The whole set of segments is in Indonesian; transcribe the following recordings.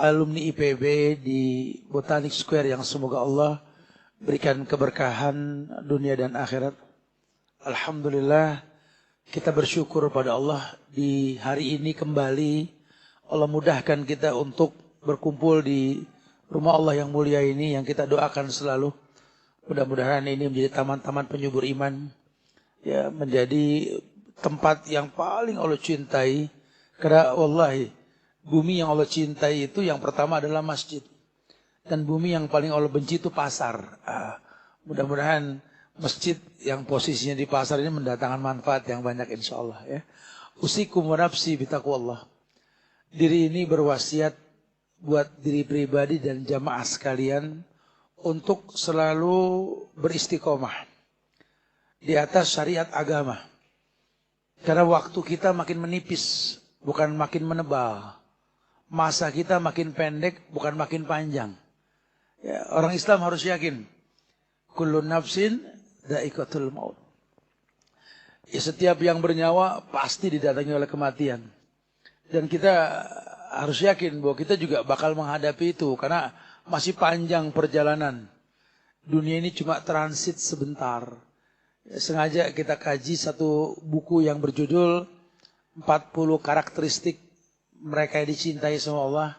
alumni IPB di Botanic Square yang semoga Allah berikan keberkahan dunia dan akhirat. Alhamdulillah kita bersyukur pada Allah di hari ini kembali Allah mudahkan kita untuk berkumpul di rumah Allah yang mulia ini yang kita doakan selalu. Mudah-mudahan ini menjadi taman-taman penyubur iman, ya, menjadi tempat yang paling Allah cintai. Karena wallahi bumi yang Allah cintai itu yang pertama adalah masjid. Dan bumi yang paling Allah benci itu pasar. Mudah-mudahan masjid yang posisinya di pasar ini mendatangkan manfaat yang banyak insya Allah. Ya. Usikum wa nafsi bitaqwallah. Diri ini berwasiat buat diri pribadi dan jamaah sekalian untuk selalu beristiqomah di atas syariat agama. Karena waktu kita makin menipis, bukan makin menebal. Masa kita makin pendek, bukan makin panjang. Ya, orang Islam harus yakin, kullu nafsin dha'iqatul maut. Ya, setiap yang bernyawa pasti didatangi oleh kematian. Dan kita harus yakin bahwa kita juga bakal menghadapi itu. Karena masih panjang perjalanan. Dunia ini cuma transit sebentar. Ya, sengaja kita kaji satu buku yang berjudul 40 karakteristik mereka yang dicintai sama Allah.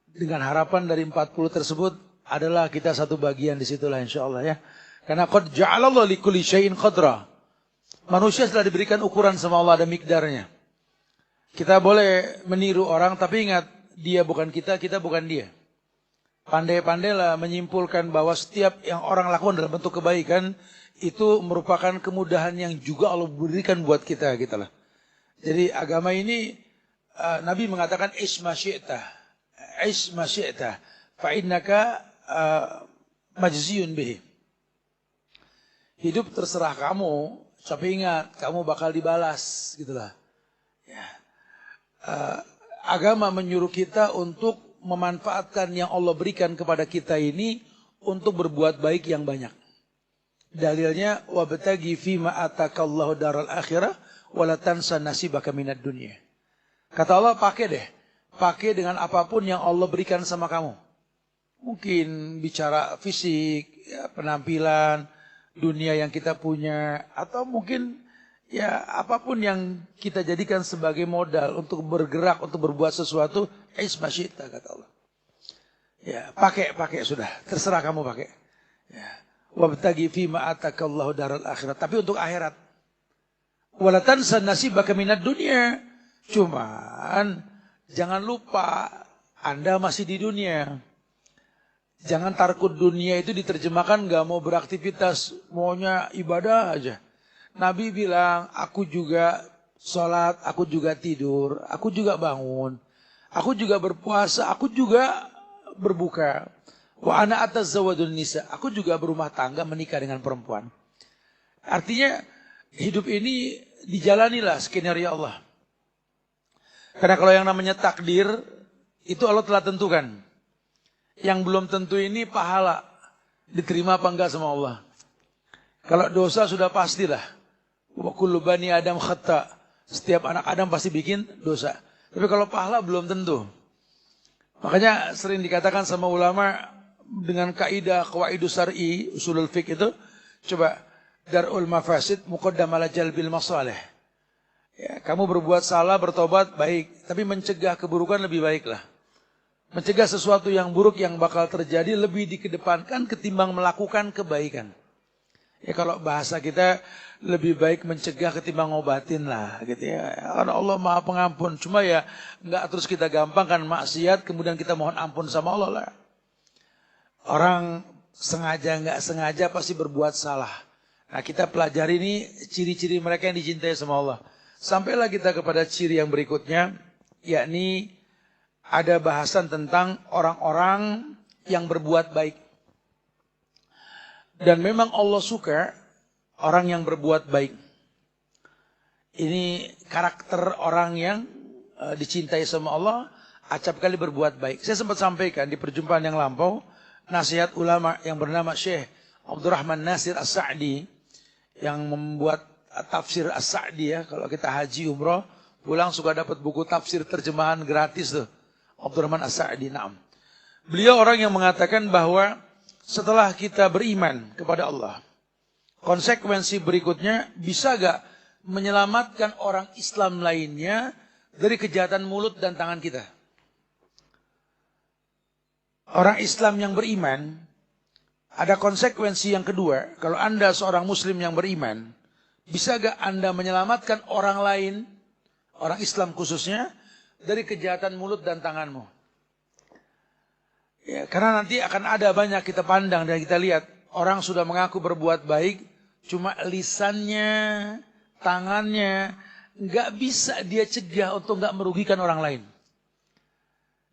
Dengan harapan dari 40 tersebut adalah kita satu bagian di situlah insyaallah ya. Karena qad ja'alallahu likulli syai'in qadra. Manusia telah diberikan ukuran sama Allah, ada mikdarnya. Kita boleh meniru orang tapi ingat dia bukan kita, kita bukan dia. Pandai-pandailah menyimpulkan bahwa setiap yang orang lakukan dalam bentuk kebaikan itu merupakan kemudahan yang juga Allah berikan buat kita gitu lah. Jadi agama ini Nabi mengatakan ish ma syi'ta fa innaka majziyun bihi. Hidup terserah kamu, tapi ingat kamu bakal dibalas gitulah. Ya. Agama menyuruh kita untuk memanfaatkan yang Allah berikan kepada kita ini untuk berbuat baik yang banyak. Dalilnya wabtaghi fima atakallahu daral akhirah wala tansa nasibaka minad dunya. Kata Allah pakai dengan apapun yang Allah berikan sama kamu. Mungkin bicara fisik, ya, penampilan, dunia yang kita punya, atau mungkin ya apapun yang kita jadikan sebagai modal untuk bergerak, untuk berbuat sesuatu, ismasyita kata Allah. Ya, pakai sudah, terserah kamu pakai. Ya. Wabtaghi fima atakallahu daral akhirat, tapi untuk akhirat. Wala tansa nasibaka minad dunya. Cuman jangan lupa Anda masih di dunia. Jangan tarkud dunia itu diterjemahkan gak mau beraktivitas, maunya ibadah aja. Nabi bilang, aku juga sholat, aku juga tidur, aku juga bangun, aku juga berpuasa, aku juga berbuka. Wa ana atazawwadun nisa, aku juga berumah tangga menikah dengan perempuan. Artinya hidup ini dijalanilah skenario Allah. Karena kalau yang namanya takdir itu Allah telah tentukan. Yang belum tentu ini pahala diterima apa enggak sama Allah. Kalau dosa sudah pastilah. Wa kullu bani Adam khata. Setiap anak Adam pasti bikin dosa. Tapi kalau pahala belum tentu. Makanya sering dikatakan sama ulama dengan kaidah qawaidus syar'i, usulul fiqh itu, coba darul mafasid muqaddam ala jalbil masalih. Ya, kamu berbuat salah, bertobat baik, tapi mencegah keburukan lebih baiklah. Mencegah sesuatu yang buruk yang bakal terjadi lebih dikedepankan ketimbang melakukan kebaikan. Ya kalau bahasa kita lebih baik mencegah ketimbang ngobatin lah gitu ya. Karena Allah Maha Pengampun. Cuma ya enggak terus kita gampangkan maksiat kemudian kita mohon ampun sama Allah lah. Orang sengaja enggak sengaja pasti berbuat salah. Nah, kita pelajari ini ciri-ciri mereka yang dicintai sama Allah. Sampailah kita kepada ciri yang berikutnya, yakni ada bahasan tentang orang-orang yang berbuat baik. Dan memang Allah suka orang yang berbuat baik. Ini karakter orang yang dicintai sama Allah, acap kali berbuat baik. Saya sempat sampaikan di perjumpaan yang lampau, nasihat ulama yang bernama Syekh Abdurrahman Nasir As-Sa'di, yang membuat tafsir As-Sa'di ya. Kalau kita haji umroh, pulang suka dapat buku tafsir terjemahan gratis tuh. Abdurrahman As-Sa'di, na'am. Beliau orang yang mengatakan bahwa setelah kita beriman kepada Allah, konsekuensi berikutnya, bisa gak menyelamatkan orang Islam lainnya dari kejahatan mulut dan tangan kita? Orang Islam yang beriman, ada konsekuensi yang kedua. Kalau Anda seorang Muslim yang beriman, bisa gak Anda menyelamatkan orang lain, orang Islam khususnya, dari kejahatan mulut dan tanganmu? Ya, karena nanti akan ada banyak kita pandang dan kita lihat, orang sudah mengaku berbuat baik, cuma lisannya, tangannya, nggak bisa dia cegah untuk nggak merugikan orang lain.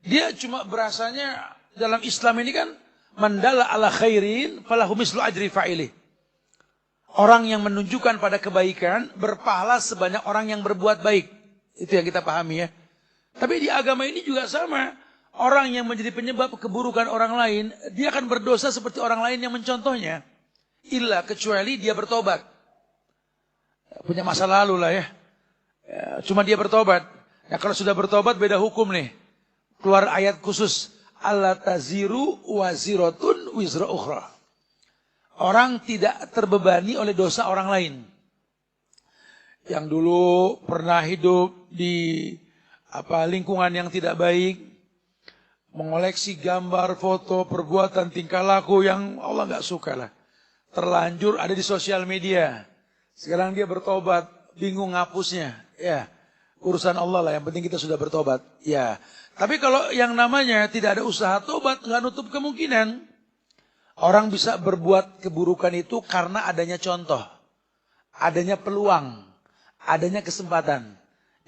Dia cuma berasanya dalam Islam ini kan, mandala ala khairin falahu mislu ajri fa'ilih. Orang yang menunjukkan pada kebaikan berpahala sebanyak orang yang berbuat baik. Itu yang kita pahami ya. Tapi di agama ini juga sama. Orang yang menjadi penyebab keburukan orang lain, dia akan berdosa seperti orang lain yang mencontohnya. Illa kecuali dia bertobat. Punya masa lalu lah ya. Cuma dia bertobat. Nah kalau sudah bertobat beda hukum nih. Keluar ayat khusus. Alla taziru waziratun wizra ukhra. Orang tidak terbebani oleh dosa orang lain. Yang dulu pernah hidup di lingkungan yang tidak baik. Mengoleksi gambar, foto, perbuatan, tingkah laku yang Allah nggak suka lah. Terlanjur ada di sosial media. Sekarang dia bertobat, bingung ngapusnya. Ya, urusan Allah lah, yang penting kita sudah bertobat. Ya, tapi kalau yang namanya tidak ada usaha tobat, nggak nutup kemungkinan. Orang bisa berbuat keburukan itu karena adanya contoh. Adanya peluang. Adanya kesempatan.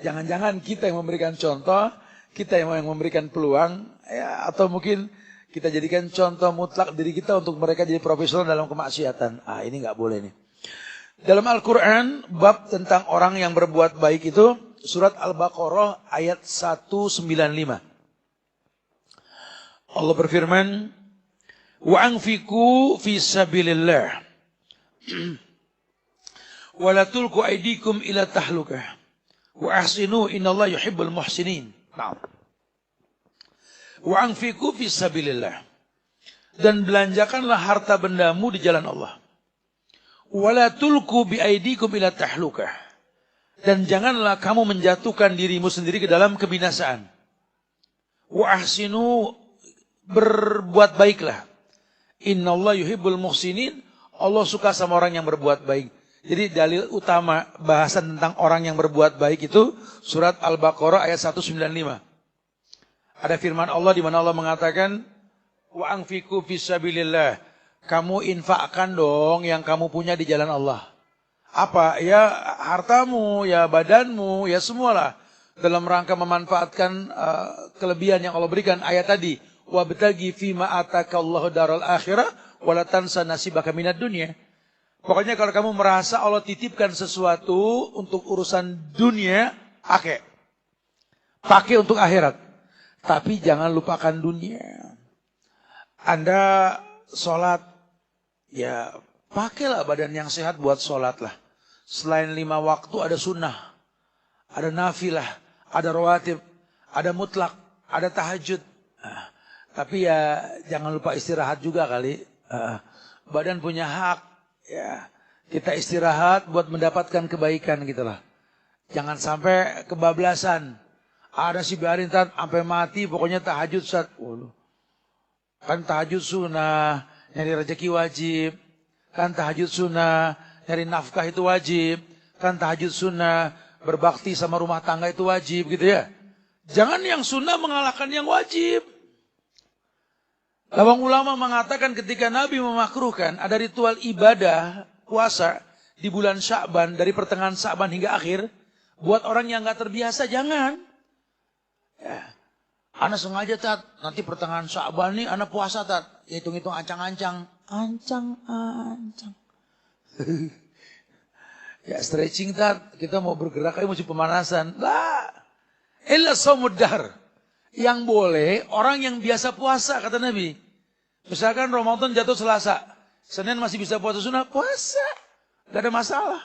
Jangan-jangan kita yang memberikan contoh, kita yang memberikan peluang, ya, atau mungkin kita jadikan contoh mutlak diri kita untuk mereka jadi profesional dalam kemaksiatan. Ini nggak boleh nih. Dalam Al-Quran, bab tentang orang yang berbuat baik itu, surat Al-Baqarah ayat 195. Allah berfirman, wa anfiqu fi sabilillah, wa la tulqu aydikum ila tahlukah, wa ahsinu innallaha yuhibbul muhsinin. Wa anfiqu fi sabilillah, dan belanjakanlah harta bendamu di jalan Allah. Wala tulqu bi aidikum ila tahlukah, dan janganlah kamu menjatuhkan dirimu sendiri ke dalam kebinasaan. Wa ahsinu, berbuat baiklah. Innallaha yuhibbul muhsinin, Allah suka sama orang yang berbuat baik. Jadi dalil utama bahasan tentang orang yang berbuat baik itu surat Al-Baqarah ayat 195. Ada firman Allah di mana Allah mengatakan, wa anfiqu fisabilillah, kamu infakkan dong yang kamu punya di jalan Allah. Apa? Ya hartamu, ya badanmu, ya semualah, dalam rangka memanfaatkan kelebihan yang Allah berikan. Ayat tadi, wabtaghi fima atakallahu daral akhirah wala tansa nasibaka minad dunya. Pokoknya kalau kamu merasa Allah titipkan sesuatu untuk urusan dunia, pakai untuk akhirat. Tapi jangan lupakan dunia. Anda sholat, ya pakailah badan yang sehat buat sholat lah. Selain 5 waktu ada sunnah, ada nafilah, ada rawatib, ada mutlak, ada tahajud. Tapi ya jangan lupa istirahat juga kali. Badan punya hak. Ya, kita istirahat buat mendapatkan kebaikan gitu lah. Jangan sampai kebablasan. Ada si biarin sampai mati, pokoknya tahajud Ustaz. Kan tahajud sunnah, nyari rezeki wajib. Kan tahajud sunnah, nyari nafkah itu wajib. Kan tahajud sunnah, berbakti sama rumah tangga itu wajib gitu ya. Jangan yang sunnah mengalahkan yang wajib. Lawang ulama mengatakan ketika Nabi memakruhkan ada ritual ibadah puasa di bulan Sya'ban, dari pertengahan Sya'ban hingga akhir, buat orang yang gak terbiasa jangan. Ya. Ana sengaja nanti pertengahan Sya'ban nih ana puasa hitung-hitung ancang-ancang. Ancang-ancang. Ya stretching kita mau bergerak aja mesti pemanasan. Lah. Illa shaumud dahr. Yang boleh orang yang biasa puasa, kata Nabi. Misalkan Ramadan jatuh Selasa, Senin masih bisa puasa sunnah, puasa. Gak ada masalah.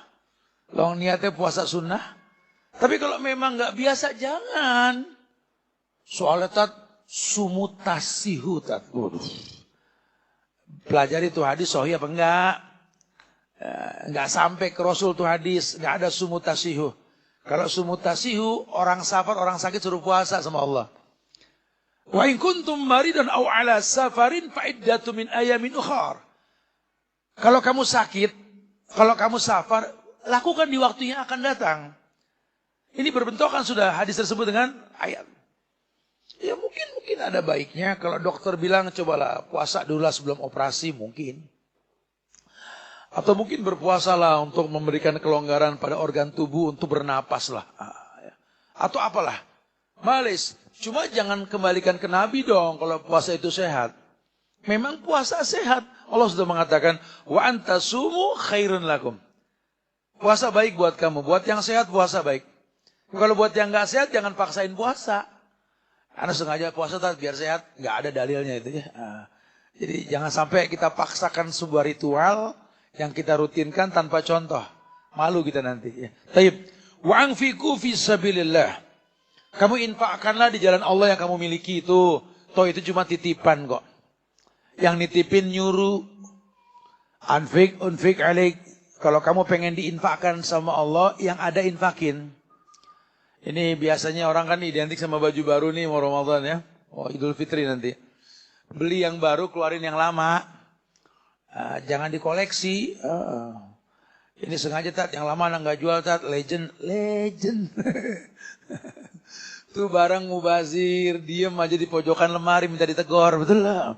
Kalau niatnya puasa sunnah. Tapi kalau memang gak biasa, jangan. Soalnya tat sumutasihu tat. Waduh. Pelajari tuh hadis sahih apa enggak? Enggak sampai ke Rasul tuh hadis, enggak ada sumutasihu. Kalau sumutasihu orang safar, orang sakit suruh puasa sama Allah. Wa in kuntum maridan aw ala safarin fa iddatu min ayamin ukhar. Kalau kamu sakit, kalau kamu safar, lakukan di waktu yang akan datang. Ini berbentrokan sudah hadis tersebut dengan ayat. Ya mungkin ada baiknya kalau dokter bilang cobalah puasa dulu sebelum operasi mungkin. Atau mungkin berpuasalah untuk memberikan kelonggaran pada organ tubuh untuk bernapas lah. Atau apalah. Malis, cuma jangan kembalikan ke Nabi dong kalau puasa itu sehat. Memang puasa sehat. Allah sudah mengatakan, wa antasumu khairun lakum. Puasa baik buat kamu. Buat yang sehat puasa baik. Kalau buat yang nggak sehat jangan paksain puasa. Karena sengaja puasa biar sehat, nggak ada dalilnya itu ya. Jadi jangan sampai kita paksakan sebuah ritual yang kita rutinkan tanpa contoh. Malu kita nanti. Ya. Taib. Wa anfiqu fi sabilillah. Kamu infakkanlah di jalan Allah yang kamu miliki itu. Toh itu cuma titipan kok. Yang nitipin nyuruh. Unfik alik. Kalau kamu pengen diinfakkan sama Allah, yang ada infakin. Ini biasanya orang kan identik sama baju baru nih mau Ramadan ya. Oh Idul Fitri nanti. Beli yang baru keluarin yang lama. Jangan dikoleksi. Ini sengaja tat yang lama nggak jual tat legend. Tuh barang mubazir, diem aja di pojokan lemari minta ditegor, betul lah.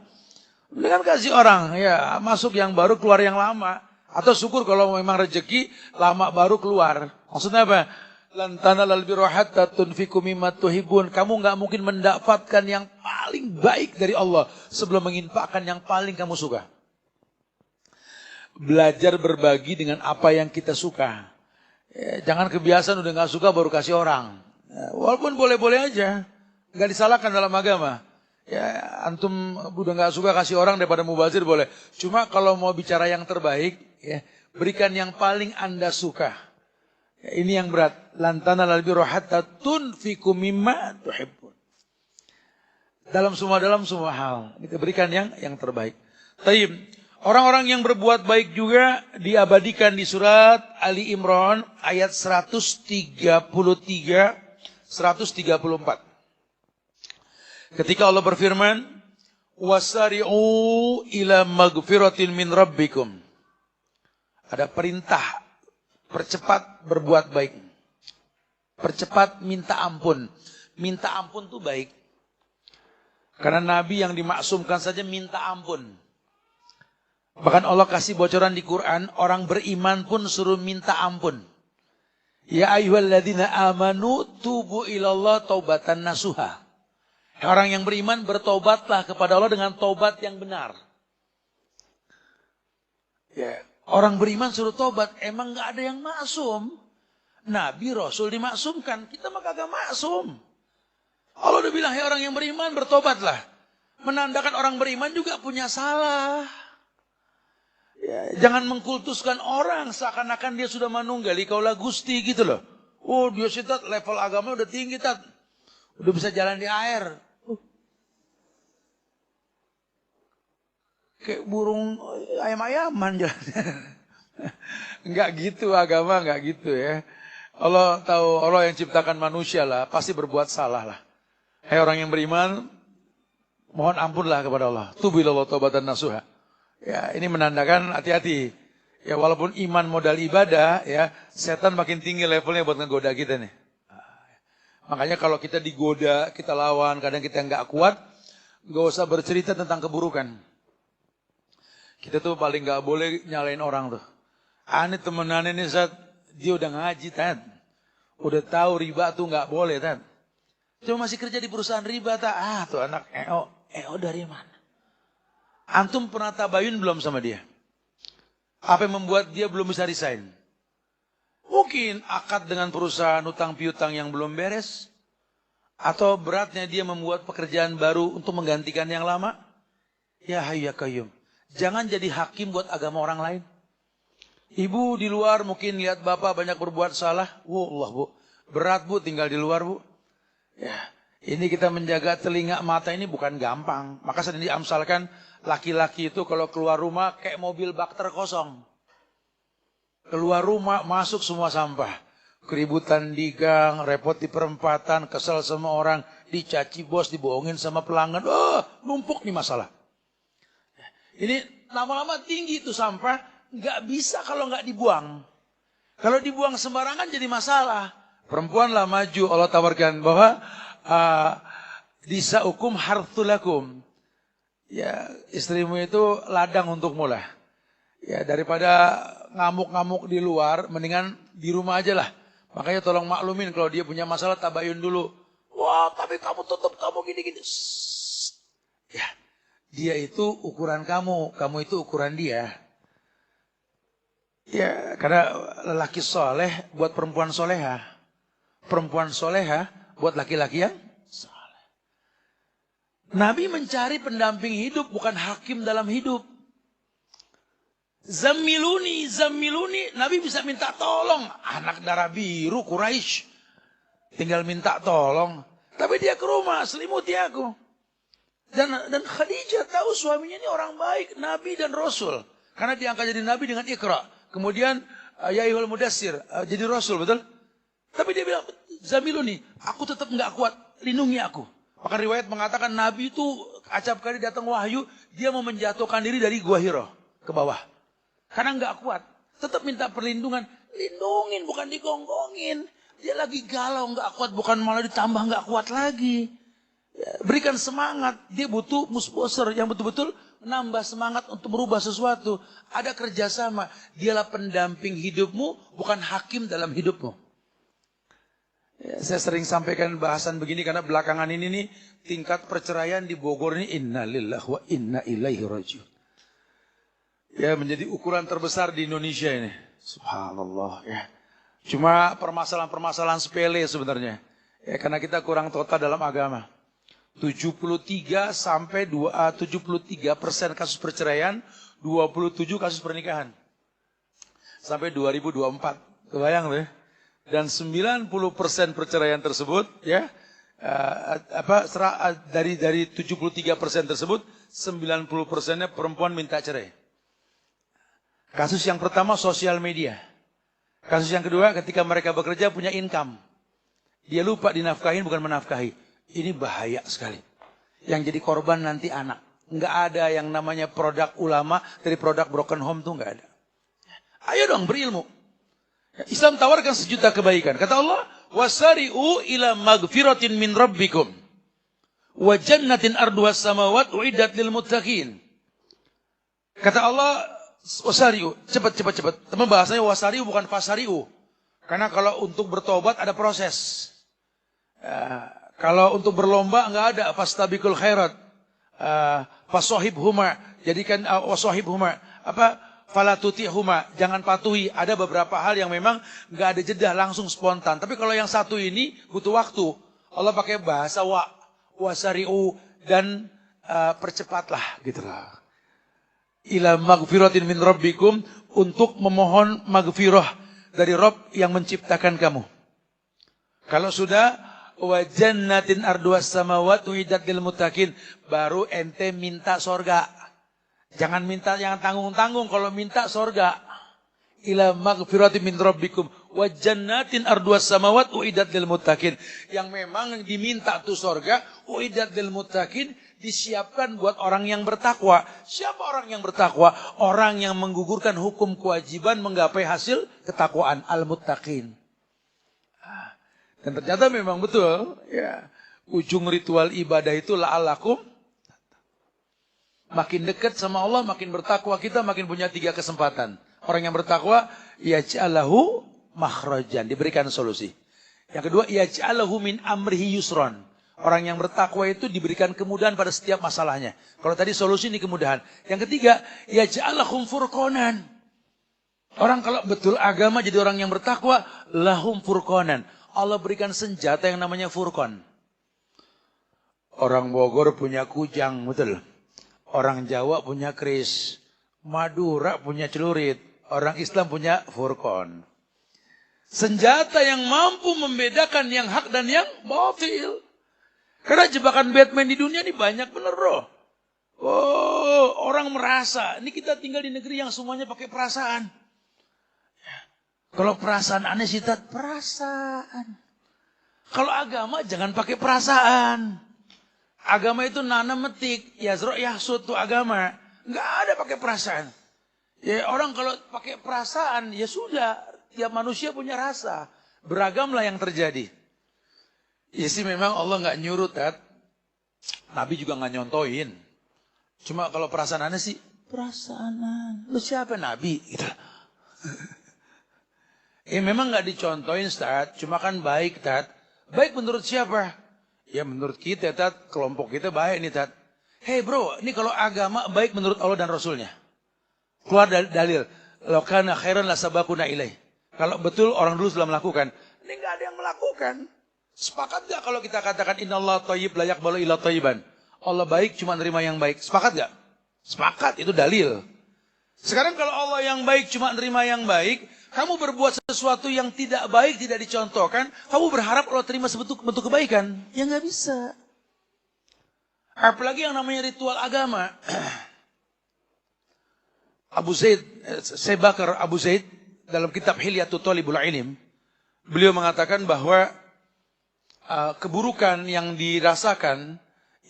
Dengan kasih orang ya masuk yang baru keluar yang lama. Atau syukur kalau memang rezeki lama baru keluar. Maksudnya apa? Lantana lal birra hatta tunfiqu mimma tuhibun. Kamu nggak mungkin mendapatkan yang paling baik dari Allah sebelum menginfakkan yang paling kamu suka. Belajar berbagi dengan apa yang kita suka. Jangan kebiasaan udah nggak suka baru kasih orang. Walaupun boleh-boleh aja, nggak disalahkan dalam agama. Ya antum udah nggak suka kasih orang daripada mubazir boleh. Cuma kalau mau bicara yang terbaik, ya berikan yang paling Anda suka. Ya, ini yang berat. Lantana lal birra hatta tunfiqu mimma tuhibbun. Dalam semua hal kita berikan yang terbaik. Taib. Orang-orang yang berbuat baik juga diabadikan di surat Ali Imran ayat 133 134. Ketika Allah berfirman, wasari'u ila magfiratin min rabbikum. Ada perintah percepat berbuat baik. Percepat minta ampun. Minta ampun itu baik. Karena Nabi yang dimaksumkan saja minta ampun. Bahkan Allah kasih bocoran di Quran, orang beriman pun suruh minta ampun. Ya ayyuhalladzina amanu tubu ilallah taubatan nasuha. Orang yang beriman bertobatlah kepada Allah dengan taubat yang benar. Ya, orang beriman suruh tobat, emang gak ada yang maksum. Nabi Rasul dimaksumkan, kita mah kagak maksum. Allah udah bilang, hey orang yang beriman bertobatlah. Menandakan orang beriman juga punya salah. Ya, jangan mengkultuskan orang seakan-akan dia sudah manunggali kaulah gusti gitu loh. Oh dia sih tat, level agama udah tinggi tat. Udah bisa jalan di air. Kayak burung ayam-ayaman jalan. Enggak gitu agama, enggak gitu ya. Allah tahu, Allah yang ciptakan manusia lah, pasti berbuat salah lah. Hai orang yang beriman, mohon ampunlah kepada Allah. Tubu ilallah taubatan nasuha. Ya, ini menandakan hati-hati. Ya, walaupun iman modal ibadah, ya, setan makin tinggi levelnya buat ngegoda kita nih. Makanya kalau kita digoda, kita lawan, kadang kita nggak kuat, nggak usah bercerita tentang keburukan. Kita tuh paling nggak boleh nyalain orang tuh. Aneh temenan ini saat dia udah ngaji tat, udah tahu riba tuh nggak boleh tat. Cuma masih kerja di perusahaan riba tat. Tuh anak EO dari mana? Antum pernah tabayun belum sama dia? Apa yang membuat dia belum bisa resign? Mungkin akad dengan perusahaan utang piutang yang belum beres. Atau beratnya dia membuat pekerjaan baru untuk menggantikan yang lama. Ya hayyu ya qayyum. Jangan jadi hakim buat agama orang lain. Ibu di luar mungkin lihat bapak banyak berbuat salah. Allah bu, berat bu tinggal di luar bu. Ya, Ini kita menjaga telinga mata ini bukan gampang. Maka sering diamsalkan laki-laki itu kalau keluar rumah kayak mobil bak terkosong. Keluar rumah masuk semua sampah. Keributan di gang, repot di perempatan, kesel sama orang, dicaci bos, dibohongin sama pelanggan. Numpuk nih masalah. Ini lama-lama tinggi itu sampah, nggak bisa kalau nggak dibuang. Kalau dibuang sembarangan jadi masalah. Perempuanlah maju, Allah tawarkan bahwa nisaukum harthulakum. Ya, istrimu itu ladang untukmu lah. Ya, daripada ngamuk-ngamuk di luar, mendingan di rumah aja lah. Makanya tolong maklumin kalau dia punya masalah tabayun dulu. Wah, tapi kamu tutup, kamu gini-gini. Ya, dia itu ukuran kamu itu ukuran dia. Ya, karena lelaki soleh buat perempuan soleha. Perempuan soleha buat laki-laki yang soleh. Nabi mencari pendamping hidup, bukan hakim dalam hidup. Zammiluni, Nabi bisa minta tolong. Anak darah biru Quraisy tinggal minta tolong. Tapi dia ke rumah, selimuti aku. Dan Khadijah tahu suaminya ini orang baik, Nabi dan Rasul. Karena diangkat jadi Nabi dengan Iqra. Kemudian ya ayyuhal mudassir jadi Rasul, betul? Tapi dia bilang, Zammiluni, aku tetap nggak kuat, lindungi aku. Maka riwayat mengatakan Nabi itu acap kali datang wahyu, dia mau menjatuhkan diri dari Gua Hira ke bawah. Karena nggak kuat, tetap minta perlindungan, lindungin bukan digonggongin. Dia lagi galau nggak kuat, bukan malah ditambah nggak kuat lagi. Ya, berikan semangat, dia butuh musposer yang betul-betul menambah semangat untuk merubah sesuatu. Ada kerjasama, dialah pendamping hidupmu, bukan hakim dalam hidupmu. Ya, saya sering sampaikan bahasan begini karena belakangan ini nih tingkat perceraian di Bogor ini innalillahi wa inna ilaihi rajiun. Ya, menjadi ukuran terbesar di Indonesia ini. Subhanallah ya. Cuma permasalahan-permasalahan sepele sebenarnya. Ya, karena kita kurang total dalam agama. 73% kasus perceraian, 27 kasus pernikahan. Sampai 2024. Kebayang deh. Dan 90% perceraian tersebut ya dari 73% tersebut 90%-nya perempuan minta cerai. Kasus yang pertama sosial media. Kasus yang kedua ketika mereka bekerja punya income. Dia lupa dinafkahin bukan menafkahi. Ini bahaya sekali. Yang jadi korban nanti anak. Nggak ada yang namanya produk ulama dari produk broken home tuh nggak ada. Ayo dong berilmu. Islam tawarkan sejuta kebaikan. Kata Allah, wasari'u ila magfiratin min rabbikum wa jannatin arduhas samawat uiddat lil muttaqin. Kata Allah, wasari'u, cepat. Teman bahasanya wasari'u bukan fasari'u. Karena kalau untuk bertobat ada proses. Kalau untuk berlomba enggak ada fastabiqul khairat. Fasohibhuma, jadikan wasohibhuma. Fala tuti'huma, jangan patuhi. Ada beberapa hal yang memang enggak ada jeda, langsung spontan. Tapi kalau yang satu ini butuh waktu. Allah pakai bahasa wasari'u dan percepatlah gitulah. Ila magfiratin min rabbikum, untuk memohon magfirah dari Rabb yang menciptakan kamu. Kalau sudah wa jannatin arduas samawati uiddat lil muttaqin, baru ente minta sorga. Jangan minta yang tanggung-tanggung, kalau minta sorga. Ila magfiratin min rabbikum wa jannatin arduas samawati uiddat lil muttaqin. Yang memang diminta tuh sorga, uiddat lil muttaqin, disiapkan buat orang yang bertakwa. Siapa orang yang bertakwa? Orang yang menggugurkan hukum kewajiban menggapai hasil ketakwaan, al-muttaqin. Dan ternyata memang betul, ya, ujung ritual ibadah itu la'alakum. Makin dekat sama Allah, makin bertakwa kita, makin punya 3 kesempatan. Orang yang bertakwa, yaj'alahu makhrajan, diberikan solusi. Yang kedua, yaj'alahu min amrihi yusron. Orang yang bertakwa itu diberikan kemudahan pada setiap masalahnya. Kalau tadi solusi ini kemudahan. Yang ketiga, yaj'alahum furqanan. Orang kalau betul agama jadi orang yang bertakwa, lahum furqanan. Allah berikan senjata yang namanya furqan. Orang Bogor punya kujang, betul. Orang Jawa punya keris. Madura punya celurit. Orang Islam punya furqan. Senjata yang mampu membedakan yang hak dan yang batil. Karena jebakan Batman di dunia ini banyak bener bro. Oh, orang merasa, ini kita tinggal di negeri yang semuanya pakai perasaan. Kalau perasaan aneh sih, perasaan. Kalau agama jangan pakai perasaan. Agama itu nanam metik, yazro yahsud tuh agama. Nggak ada pakai perasaan. Ya orang kalau pakai perasaan, ya sudah. Tiap manusia punya rasa. Beragamlah yang terjadi. Ya sih memang Allah nggak nyuruh, Tat. Nabi juga nggak nyontoin. Cuma kalau perasaan aneh sih, perasaan. Lu siapa Nabi? Gitu. Memang nggak dicontohin, Tat. Cuma kan baik, Tat. Baik menurut siapa? Ya menurut kita, Tat. Kelompok kita baik nih, Tat. Hei bro, ini kalau agama baik menurut Allah dan Rasulnya. Keluar dalil. Lokana khairan la sabakuna ilaih. Kalau betul orang dulu sudah melakukan. Ini nggak ada yang melakukan. Sepakat gak kalau kita katakan innallaha thayyib la yaqbalu illa thayyiban? Allah baik cuma nerima yang baik. Sepakat gak? Sepakat, itu dalil. Sekarang kalau Allah yang baik cuma nerima yang baik, kamu berbuat sesuatu yang tidak baik, tidak dicontohkan, kamu berharap Allah terima sebentuk kebaikan. Ya nggak bisa. Apalagi yang namanya ritual agama. Bakar Abu Zaid dalam kitab Hilyatul Talibul Ilm, beliau mengatakan bahwa keburukan yang dirasakan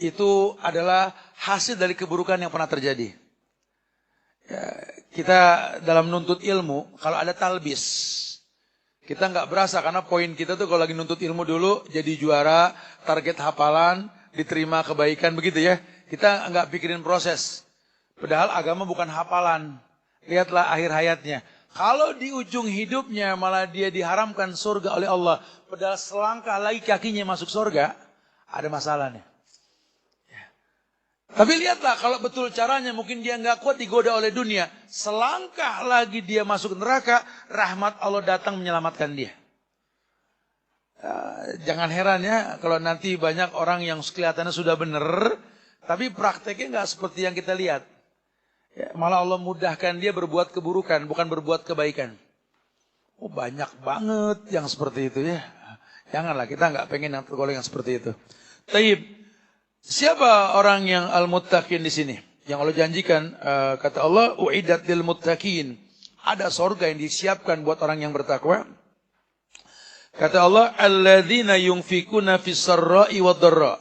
itu adalah hasil dari keburukan yang pernah terjadi. Ya, kita dalam nuntut ilmu, kalau ada talbis, kita nggak berasa karena poin kita tuh kalau lagi nuntut ilmu dulu jadi juara, target hafalan, diterima kebaikan begitu ya. Kita nggak pikirin proses. Padahal agama bukan hafalan. Lihatlah akhir hayatnya. Kalau di ujung hidupnya malah dia diharamkan surga oleh Allah. Padahal selangkah lagi kakinya masuk surga, ada masalahnya. Ya. Tapi lihatlah kalau betul caranya mungkin dia nggak kuat digoda oleh dunia. Selangkah lagi dia masuk neraka, rahmat Allah datang menyelamatkan dia. Jangan heran ya kalau nanti banyak orang yang kelihatannya sudah benar, tapi prakteknya nggak seperti yang kita lihat. Ya, malah Allah mudahkan dia berbuat keburukan, bukan berbuat kebaikan. Oh banyak banget yang seperti itu ya. Janganlah, kita nggak pengen yang tergolong yang seperti itu. Taib, siapa orang yang al-muttaqin di sini? Yang Allah janjikan, kata Allah, u'idat lil muttaqin. Ada surga yang disiapkan buat orang yang bertakwa. Kata Allah, alladzina yunfikuna fis sarra'i wad dharra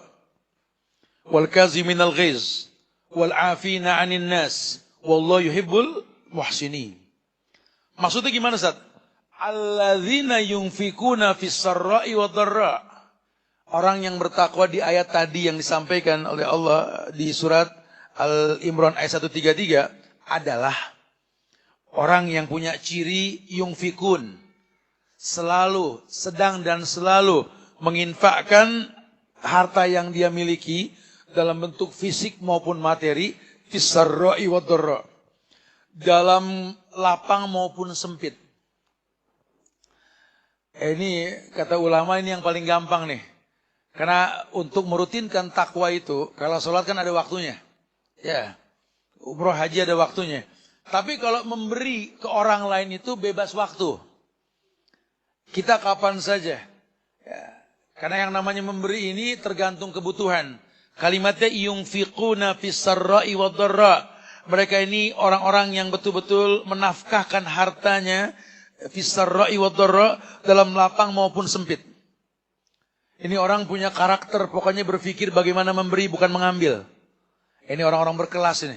wal kaziminal ghiz wal 'afina 'anil nas. Wallahu yuhibbul muhsinin. Maksudnya gimana, Ustaz? Alladzina yunfikuna fis sarra'i wad dharra. Orang yang bertakwa di ayat tadi yang disampaikan oleh Allah di surat Al-Imran ayat 133 adalah orang yang punya ciri yunfikun. Selalu, sedang dan selalu menginfakkan harta yang dia miliki dalam bentuk fisik maupun materi. Fisarra'i wa dharra. Dalam lapang maupun sempit. Ini kata ulama ini yang paling gampang nih. Karena untuk merutinkan takwa itu, kalau sholat kan ada waktunya. Ya, umroh haji ada waktunya. Tapi kalau memberi ke orang lain itu bebas waktu. Kita kapan saja. Ya, karena yang namanya memberi ini tergantung kebutuhan. Kalimatnya yunfiquna fis sarra'i wad dharra. Mereka ini orang-orang yang betul-betul menafkahkan hartanya fis sarra'i wad dharra dalam lapang maupun sempit. Ini orang punya karakter, pokoknya berpikir bagaimana memberi bukan mengambil. Ini orang-orang berkelas ini.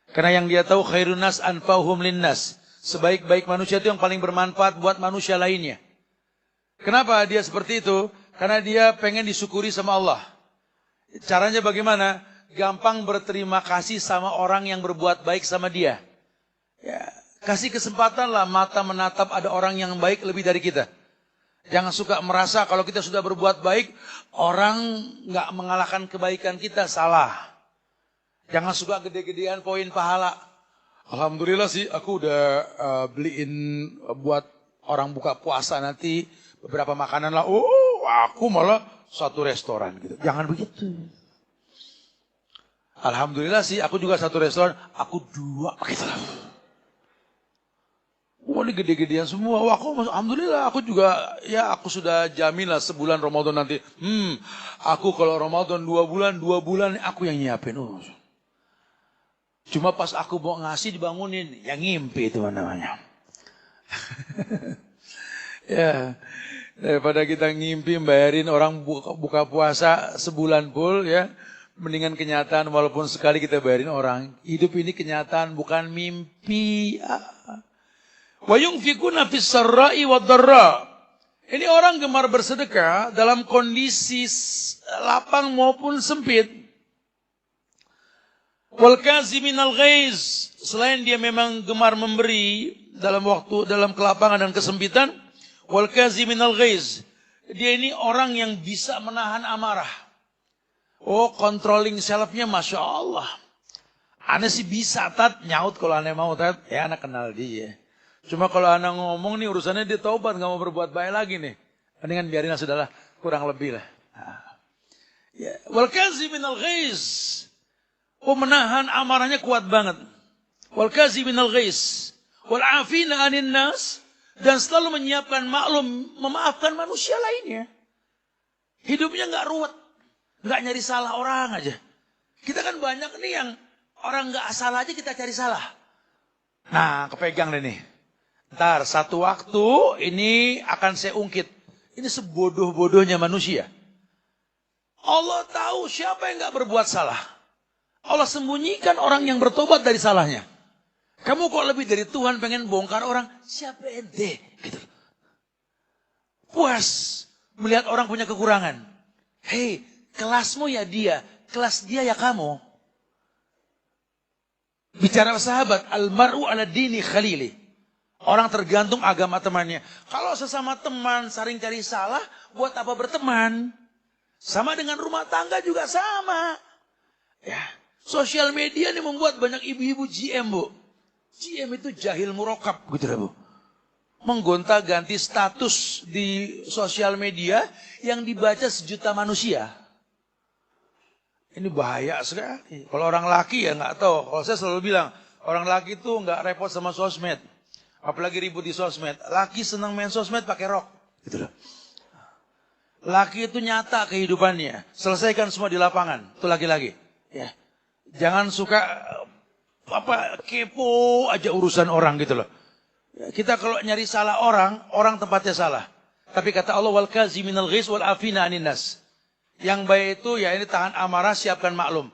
Karena yang dia tahu khairun nas anfa'uhum linnas. Sebaik-baik manusia itu yang paling bermanfaat buat manusia lainnya. Kenapa dia seperti itu? Karena dia pengen disyukuri sama Allah. Caranya bagaimana? Gampang berterima kasih sama orang yang berbuat baik sama dia. Ya, kasih kesempatan lah mata menatap ada orang yang baik lebih dari kita. Jangan suka merasa kalau kita sudah berbuat baik, orang nggak mengalahkan kebaikan kita, salah. Jangan suka gede-gedean poin pahala. Alhamdulillah sih aku udah beliin buat orang buka puasa nanti beberapa makanan lah. Oh, aku malah satu restoran gitu. Jangan begitu. Alhamdulillah sih aku juga satu restoran, aku dua gitu. ini gede-gedean semua. Wah, alhamdulillah aku juga, ya aku sudah jamin lah sebulan Ramadan nanti. Aku kalau Ramadan 2 bulan aku yang nyiapin. Cuma pas aku mau ngasih dibangunin, yang ngimpi itu namanya. Ya, daripada kita ngimpi bayarin orang buka puasa sebulan full ya. Mendingan kenyataan walaupun sekali kita bayarin orang. Hidup ini kenyataan bukan mimpi. Wa yunfikuna fis sarra'i wad dharra. Ini orang gemar bersedekah dalam kondisi lapang maupun sempit. Wal kaziminal ghaiz. Selain dia memang gemar memberi dalam kelapangan dan kesempitan, wal kaziminal ghaiz. Dia ini orang yang bisa menahan amarah. Oh, controlling self-nya Masya Allah. Ane sih bisa, Tat. Nyaut kalau ane mau, Tat. Ya, anak kenal dia. Cuma kalau ane ngomong nih, urusannya dia taubat. Gak mau berbuat baik lagi nih. Mendingan biarin sudahlah. Kurang lebih lah. Ya. Wal kaziminal ghaiz. Oh, menahan amarahnya kuat banget. Wal kaziminal ghaiz. Wal afina anin nas. Dan selalu menyiapkan maklum, memaafkan manusia lainnya. Hidupnya gak ruwet. Nggak nyari salah orang aja. Kita kan banyak nih yang orang nggak salah aja kita cari salah. Nah, kepegang deh nih. Ntar satu waktu ini akan saya ungkit. Ini sebodoh-bodohnya manusia. Allah tahu siapa yang nggak berbuat salah. Allah sembunyikan orang yang bertobat dari salahnya. Kamu kok lebih dari Tuhan pengen bongkar orang? Siapa ente? Gitu. Puas melihat orang punya kekurangan. Hei, kelasmu ya dia, kelas dia ya kamu. Bicara sahabat, almaru ala dini khalili. Orang tergantung agama temannya. Kalau sesama teman saling cari salah, buat apa berteman? Sama dengan rumah tangga juga sama. Ya, sosial media ini membuat banyak ibu-ibu GM, Bu. GM itu jahil murokab, gitu lah, Bu. Menggonta-ganti status di sosial media yang dibaca sejuta manusia. Ini bahaya sekali. Kalau orang laki ya nggak tahu. Kalau saya selalu bilang, orang laki itu nggak repot sama sosmed. Apalagi ribut di sosmed. Laki senang main sosmed pakai rok. Gitu loh. Laki itu nyata kehidupannya. Selesaikan semua di lapangan. Itu laki-laki. Ya. Jangan suka kepo aja urusan orang gitu loh. Ya, kita kalau nyari salah orang, orang tempatnya salah. Tapi kata Allah, wal kaziminal ghaiz wal afina anin nas. Yang baik itu ya ini tahan amarah, siapkan maklum.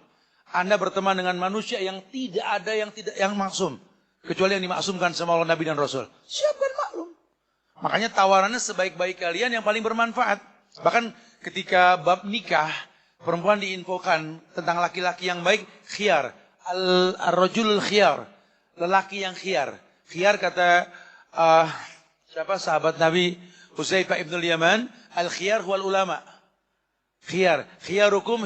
Anda berteman dengan manusia yang tidak ada yang maksum. Kecuali yang dimaksumkan sama Allah, Nabi dan Rasul. Siapkan maklum. Makanya tawarannya sebaik-baik kalian yang paling bermanfaat. Bahkan ketika bab nikah, perempuan diinfokan tentang laki-laki yang baik, khiyar. Al-rajulul khiyar. Lelaki yang khiyar. Khiyar kata siapa sahabat Nabi Hudzaifah ibn al-Yaman, al-khiyar huwal ulama. Khiyarukum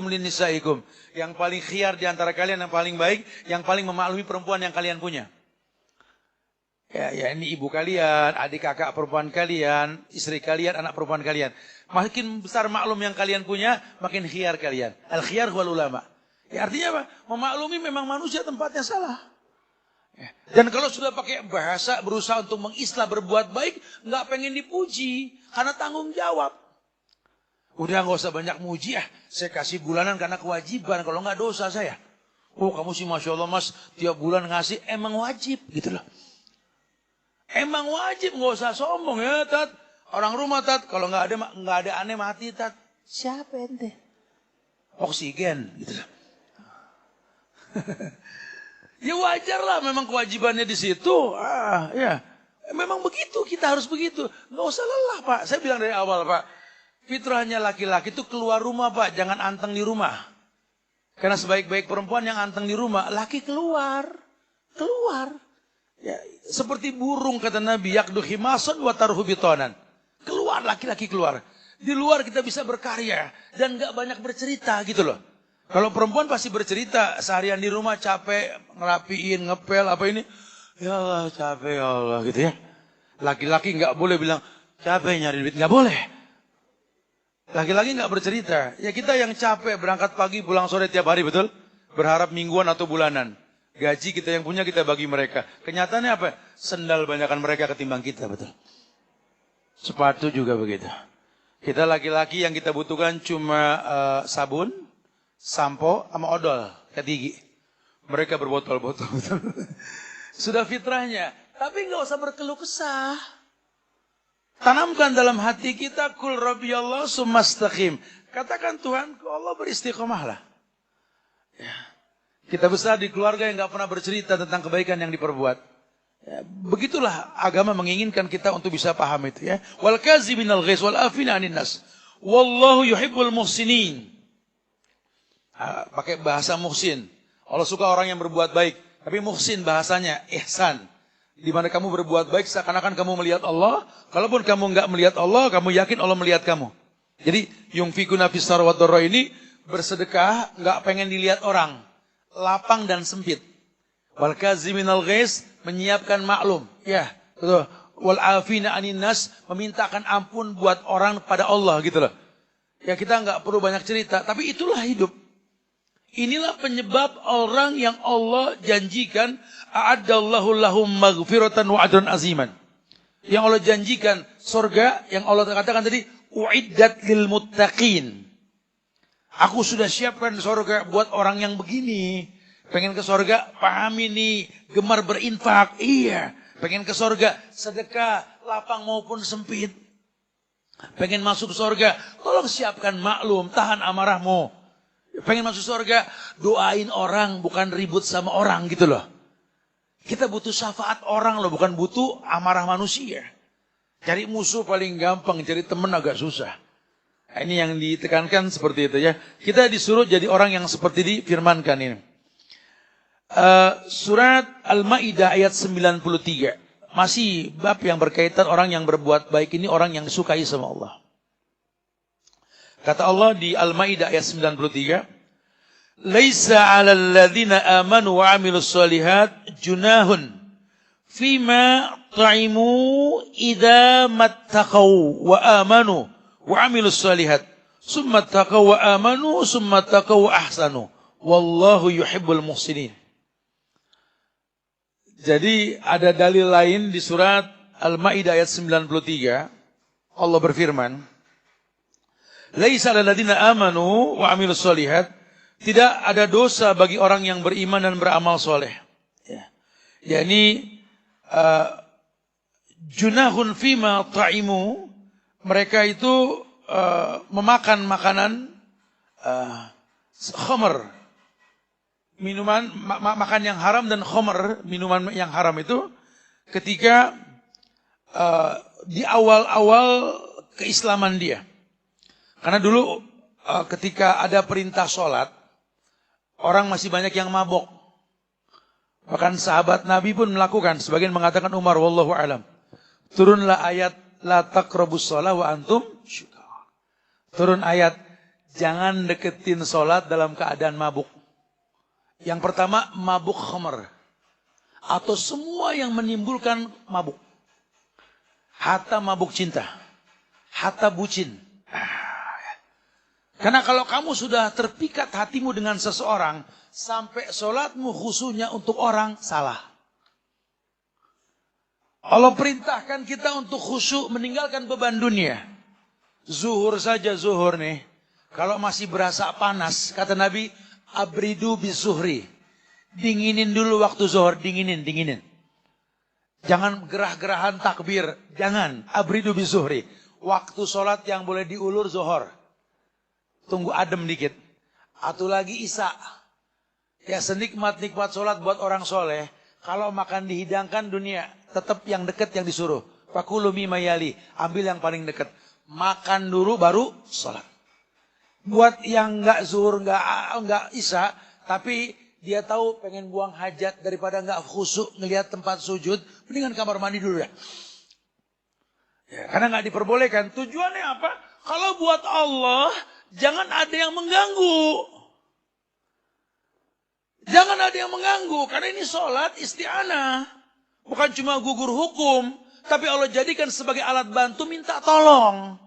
linisaikum. Yang paling khiyar di antara kalian, yang paling baik, yang paling memaklumi perempuan yang kalian punya. Ya ini ibu kalian, adik kakak perempuan kalian, istri kalian, anak perempuan kalian. Makin besar maklum yang kalian punya, makin khiyar kalian. Al-khiyar huwal ulama. Ya artinya apa? Memaklumi memang manusia tempatnya salah. Dan kalau sudah pakai bahasa berusaha untuk mengislah berbuat baik, nggak pengen dipuji karena tanggung jawab. Udah nggak usah banyak muji saya kasih bulanan karena kewajiban, kalau nggak dosa saya. Oh kamu sih Masya Allah Mas, tiap bulan ngasih emang wajib gitu loh. Emang wajib, nggak usah sombong ya Tat. Orang rumah Tat, kalau nggak ada aneh mati Tat. Siapa ente? Oksigen gitu loh. Ya wajar lah memang kewajibannya di situ. Ya. Memang begitu, kita harus begitu. Nggak usah lelah Pak. Saya bilang dari awal Pak. Fitrahnya laki-laki itu keluar rumah Pak. Jangan anteng di rumah. Karena sebaik-baik perempuan yang anteng di rumah. Laki keluar. Keluar. Ya, seperti burung kata Nabi. Yakdu khimasun wa tarhu bitonan. Keluar, laki-laki keluar. Di luar kita bisa berkarya. Dan gak banyak bercerita gitu loh. Kalau perempuan pasti bercerita. Seharian di rumah capek. Ngerapiin, ngepel apa ini. Ya Allah capek ya Allah gitu ya. Laki-laki gak boleh bilang. Capek nyari duit. Gak boleh. Laki-laki nggak bercerita. Ya kita yang capek berangkat pagi pulang sore tiap hari betul. Berharap mingguan atau bulanan. Gaji kita yang punya kita bagi mereka. Kenyataannya apa? Sendal banyakan mereka ketimbang kita, betul. Sepatu juga begitu. Kita laki-laki yang kita butuhkan cuma sabun, sampo, sama odol, sikat gigi. Mereka berbotol-botol. Sudah fitrahnya. Tapi nggak usah berkeluh kesah. Tanamkan dalam hati kita, kul rabbiyallahu summastaqim. Katakan Tuhanku Allah beristiqomahlah. Ya. Kita besar di keluarga yang nggak pernah bercerita tentang kebaikan yang diperbuat. Ya, begitulah agama menginginkan kita untuk bisa paham itu ya. Wal kaziminal ghaiz wal afina 'anil nas. Wallahu yuhibbul muhsinin. Pakai bahasa muhsin. Allah suka orang yang berbuat baik. Tapi muhsin bahasanya ihsan. Di mana kamu berbuat baik seakan-akan kamu melihat Allah. Kalaupun kamu nggak melihat Allah, kamu yakin Allah melihat kamu. Jadi yungfikuna fis sarri wad dharra ini bersedekah nggak pengen dilihat orang. Lapang dan sempit. Wal kaziminal ghaiz menyiapkan maklum. Ya, betul. Wal afina 'anil nas memintakan ampun buat orang pada Allah gitu loh. Ya kita nggak perlu banyak cerita, tapi itulah hidup. Inilah penyebab orang yang Allah janjikan a'addallahu lahum maghfiratan wa ajran aziman. Yang Allah janjikan surga, yang Allah katakan tadi uiddat lil muttaqin. Aku sudah siapkan surga buat orang yang begini. Pengen ke surga, pahami nih, gemar berinfak. Iya, pengen ke surga, sedekah, lapang maupun sempit. Pengen masuk surga, tolong siapkan maklum, tahan amarahmu. Pengen masuk surga, doain orang, bukan ribut sama orang gitu loh. Kita butuh syafaat orang loh, bukan butuh amarah manusia. Cari musuh paling gampang, cari teman agak susah. Ini yang ditekankan seperti itu ya. Kita disuruh jadi orang yang seperti difirmankan ini. Surat Al-Ma'idah ayat 93. Masih bab yang berkaitan orang yang berbuat baik ini orang yang disukai sama Allah. Kata Allah di Al-Ma'idah ayat 93. Laisa 'alal ladzina amanu wa 'amilus shalihat junahun fima ta'imu idza mattaqau wa amanu wa 'amilus shalihat summa taqaw wa amanu summa taqaw wa ahsanu wallahu yuhibbul muhsinin. Jadi ada dalil lain di surat Al-Maidah ayat 93. Allah berfirman, "Laisa 'alal ladzina amanu wa 'amilus shalihat." Tidak ada dosa bagi orang yang beriman dan beramal soleh. Ya. Yani junahun fima ta'imu, mereka itu memakan makanan khamr, minuman makan yang haram, dan khamr, minuman yang haram itu ketika di awal-awal keislaman dia. Karena dulu ketika ada perintah sholat, orang masih banyak yang mabok. Bahkan sahabat Nabi pun melakukan. Sebagian mengatakan Umar, wallahu alam. Turunlah ayat la taqrabus shalah wa antum syukar. Turun ayat jangan deketin sholat dalam keadaan mabuk. Yang pertama mabuk khamr, atau semua yang menimbulkan mabuk. Hatta mabuk cinta, hatta bucin. Karena kalau kamu sudah terpikat hatimu dengan seseorang, sampai sholatmu khusyuknya untuk orang, salah. Allah perintahkan kita untuk khusyuk, meninggalkan beban dunia. Zuhur saja zuhur nih. Kalau masih berasa panas, kata Nabi, abridu bizuhri. Dinginin dulu waktu zuhur, dinginin. Jangan gerah-gerahan takbir, jangan. Abridu bizuhri. Waktu sholat yang boleh diulur zuhur. Tunggu adem dikit. Atau lagi isya. Ya senikmat-nikmat sholat buat orang soleh. Kalau makan dihidangkan dunia, tetap yang dekat yang disuruh. Fakulu mimma yali. Ambil yang paling dekat. Makan dulu baru sholat. Buat yang enggak zuhur, enggak isya, tapi dia tahu pengen buang hajat daripada enggak khusyuk ngelihat tempat sujud, mendingan kamar mandi dulu ya. Karena enggak diperbolehkan. Tujuannya apa? Kalau buat Allah, jangan ada yang mengganggu. Jangan ada yang mengganggu. Karena ini sholat isti'anah. Bukan cuma gugur hukum. Tapi Allah jadikan sebagai alat bantu minta tolong.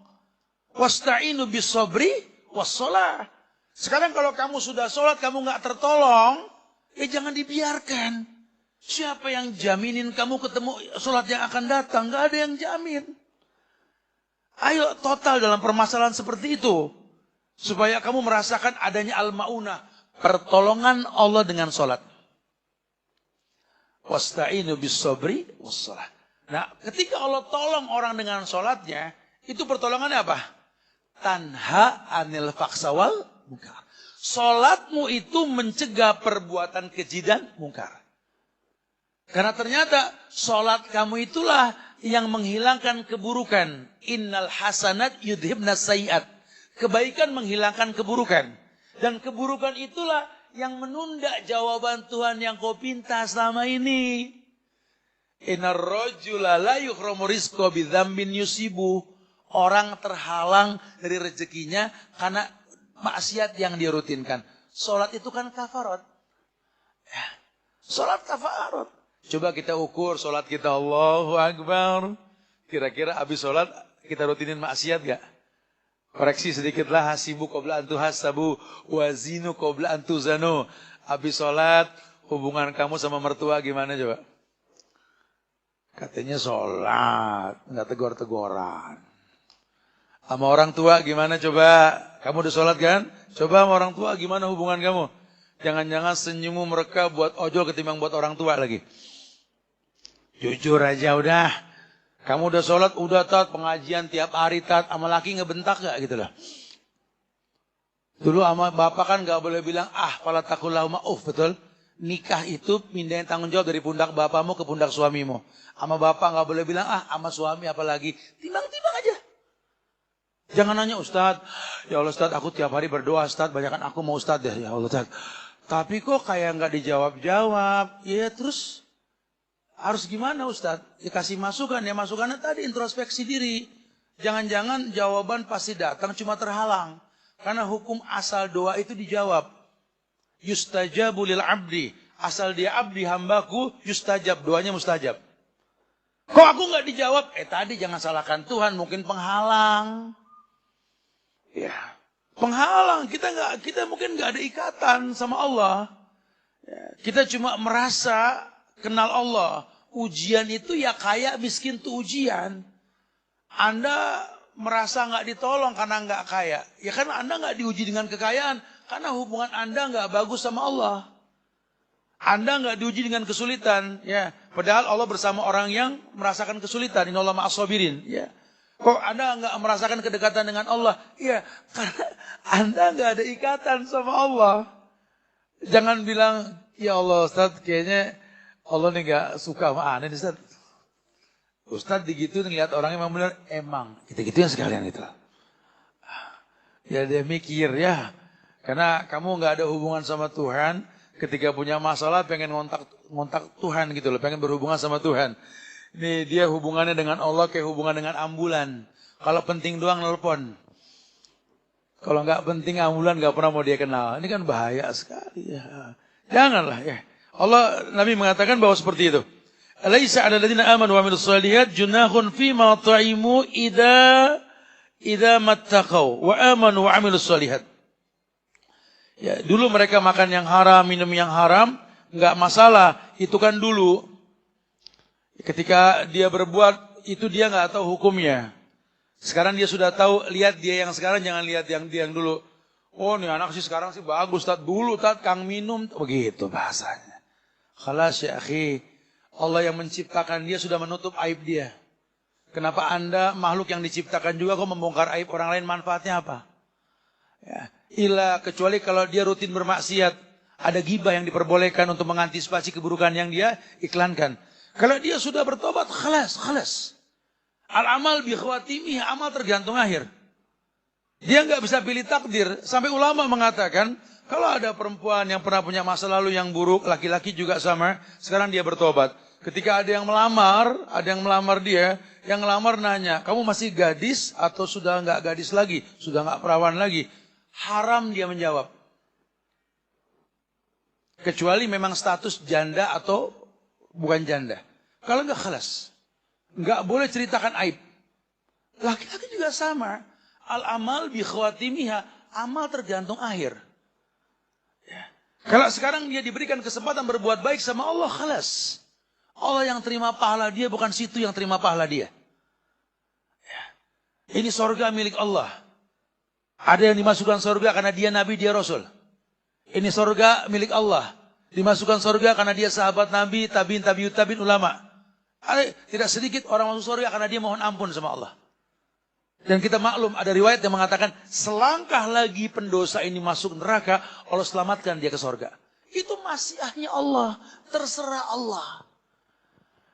Wasta'inu bis sabri was sholat. Sekarang kalau kamu sudah sholat, kamu gak tertolong. Jangan dibiarkan. Siapa yang jaminin kamu ketemu sholat yang akan datang? Gak ada yang jamin. Ayo total dalam permasalahan seperti itu. Supaya kamu merasakan adanya al-ma'unah. Pertolongan Allah dengan sholat. Wasta'inu bis sabri wassalah. Nah, ketika Allah tolong orang dengan sholatnya, itu pertolongannya apa? Tanha anil faksawal mungkar. Sholatmu itu mencegah perbuatan keji dan mungkar. Karena ternyata sholat kamu itulah yang menghilangkan keburukan. Innal hasanat yudhibnas sayiat. Kebaikan menghilangkan keburukan. Dan keburukan itulah yang menunda jawaban Tuhan yang kau pinta selama ini. Innar rajula la yuhramu rizqa bidzambin yusibu. Orang terhalang dari rezekinya karena maksiat yang dia rutinkan. Sholat itu kan kafarat. Ya. Sholat kafarat. Coba kita ukur sholat kita, Allahu Akbar. Kira-kira habis sholat kita rutinin maksiat gak? Koreksi sedikitlah, hasibu qabla antu hasabu, wazinu qabla antu zanu. Habis sholat, hubungan kamu sama mertua gimana coba? Katanya sholat, gak tegor-tegoran. Sama orang tua gimana coba? Kamu udah sholat kan? Coba sama orang tua gimana hubungan kamu? Jangan-jangan senyummu mereka buat ojol ketimbang buat orang tua lagi. Jujur aja udah. Kamu udah sholat, udah tat, pengajian tiap hari tat. Sama laki ngebentak gak gitu loh. Dulu sama bapak kan gak boleh bilang, fala takullahu ma'uf, betul? Nikah itu pindahin tanggung jawab dari pundak bapakmu ke pundak suamimu. Sama bapak gak boleh bilang, sama suami apalagi. Timbang-timbang aja. Jangan nanya, Ustadz, ya Allah Ustadz, aku tiap hari berdoa Ustadz, banyakan aku mau Ustadz deh, ya Allah Ustadz. Tapi kok kayak gak dijawab-jawab, ya terus harus gimana Ustadz? Ya kasih masukan, ya masukannya tadi introspeksi diri. Jangan-jangan jawaban pasti datang cuma terhalang. Karena hukum asal doa itu dijawab. Yustajabu lil abdi, asal dia abdi hambaku, yustajab, doanya mustajab. Kok aku gak dijawab? Tadi jangan salahkan Tuhan, mungkin penghalang. Ya, penghalang. Kita mungkin nggak ada ikatan sama Allah. Ya, kita cuma merasa kenal Allah. Ujian itu ya kaya miskin tuh ujian. Anda merasa nggak ditolong karena nggak kaya. Ya kan Anda nggak diuji dengan kekayaan karena hubungan Anda nggak bagus sama Allah. Anda nggak diuji dengan kesulitan. Ya, padahal Allah bersama orang yang merasakan kesulitan. Innallaha ma'as sabirin. Ya. Kok Anda nggak merasakan kedekatan dengan Allah? Iya, karena Anda nggak ada ikatan sama Allah. Jangan bilang, ya Allah Ustadz, kayaknya Allah nih nggak suka sama aneh Ustadz. Ustadz digituin ngeliat orang yang benar, emang kita gituin sekalian itu. Ya dia mikir ya, karena kamu nggak ada hubungan sama Tuhan. Ketika punya masalah pengen ngontak Tuhan gitu loh, pengen berhubungan sama Tuhan. Ini dia hubungannya dengan Allah kayak hubungan dengan ambulan. Kalau penting doang nelpon. Kalau nggak penting ambulan nggak pernah mau dia kenal. Ini kan bahaya sekali ya. Janganlah ya. Allah, Nabi mengatakan bahwa seperti itu. Alaisa 'alal ladzina amanu wa 'amilus shalihat junahun fima ta'imu idza mattaqau wa amanu wa 'amilus shalihat. Ya, dulu mereka makan yang haram, minum yang haram, nggak masalah. Itu kan dulu. Ketika dia berbuat, itu dia nggak tahu hukumnya. Sekarang dia sudah tahu, lihat dia yang sekarang, jangan lihat yang dia yang dulu. Oh nih anak sih sekarang sih bagus, tat dulu tat kang minum, begitu bahasanya. Khalas ya akhi, Allah yang menciptakan dia sudah menutup aib dia. Kenapa Anda makhluk yang diciptakan juga kok membongkar aib orang lain, manfaatnya apa? Ya, kecuali kalau dia rutin bermaksiat, ada ghibah yang diperbolehkan untuk mengantisipasi keburukan yang dia iklankan. Kalau dia sudah bertobat, khalas. Al-amal bi khawatimih, amal tergantung akhir. Dia nggak bisa pilih takdir. Sampai ulama mengatakan, kalau ada perempuan yang pernah punya masa lalu yang buruk, laki-laki juga sama, sekarang dia bertobat. Ketika ada yang melamar dia, yang ngelamar nanya, kamu masih gadis atau sudah nggak gadis lagi, sudah nggak perawan lagi? Haram dia menjawab. Kecuali memang status janda atau bukan janda. Kalau enggak khalas. Enggak boleh ceritakan aib. Laki-laki juga sama. Al-amal bi khawatimiha. Amal tergantung akhir. Ya. Kalau sekarang dia diberikan kesempatan berbuat baik sama Allah, khalas. Allah yang terima pahala dia, bukan situ yang terima pahala dia. Ini sorga milik Allah. Ada yang dimasukkan sorga karena dia nabi, dia rasul. Ini sorga milik Allah. Dimasukkan sorga karena dia sahabat nabi, tabiin, tabiut, tabiin, ulama. Tidak sedikit orang masuk sorga karena dia mohon ampun sama Allah. Dan kita maklum, ada riwayat yang mengatakan, selangkah lagi pendosa ini masuk neraka, Allah selamatkan dia ke sorga. Itu masyiahnya Allah, terserah Allah.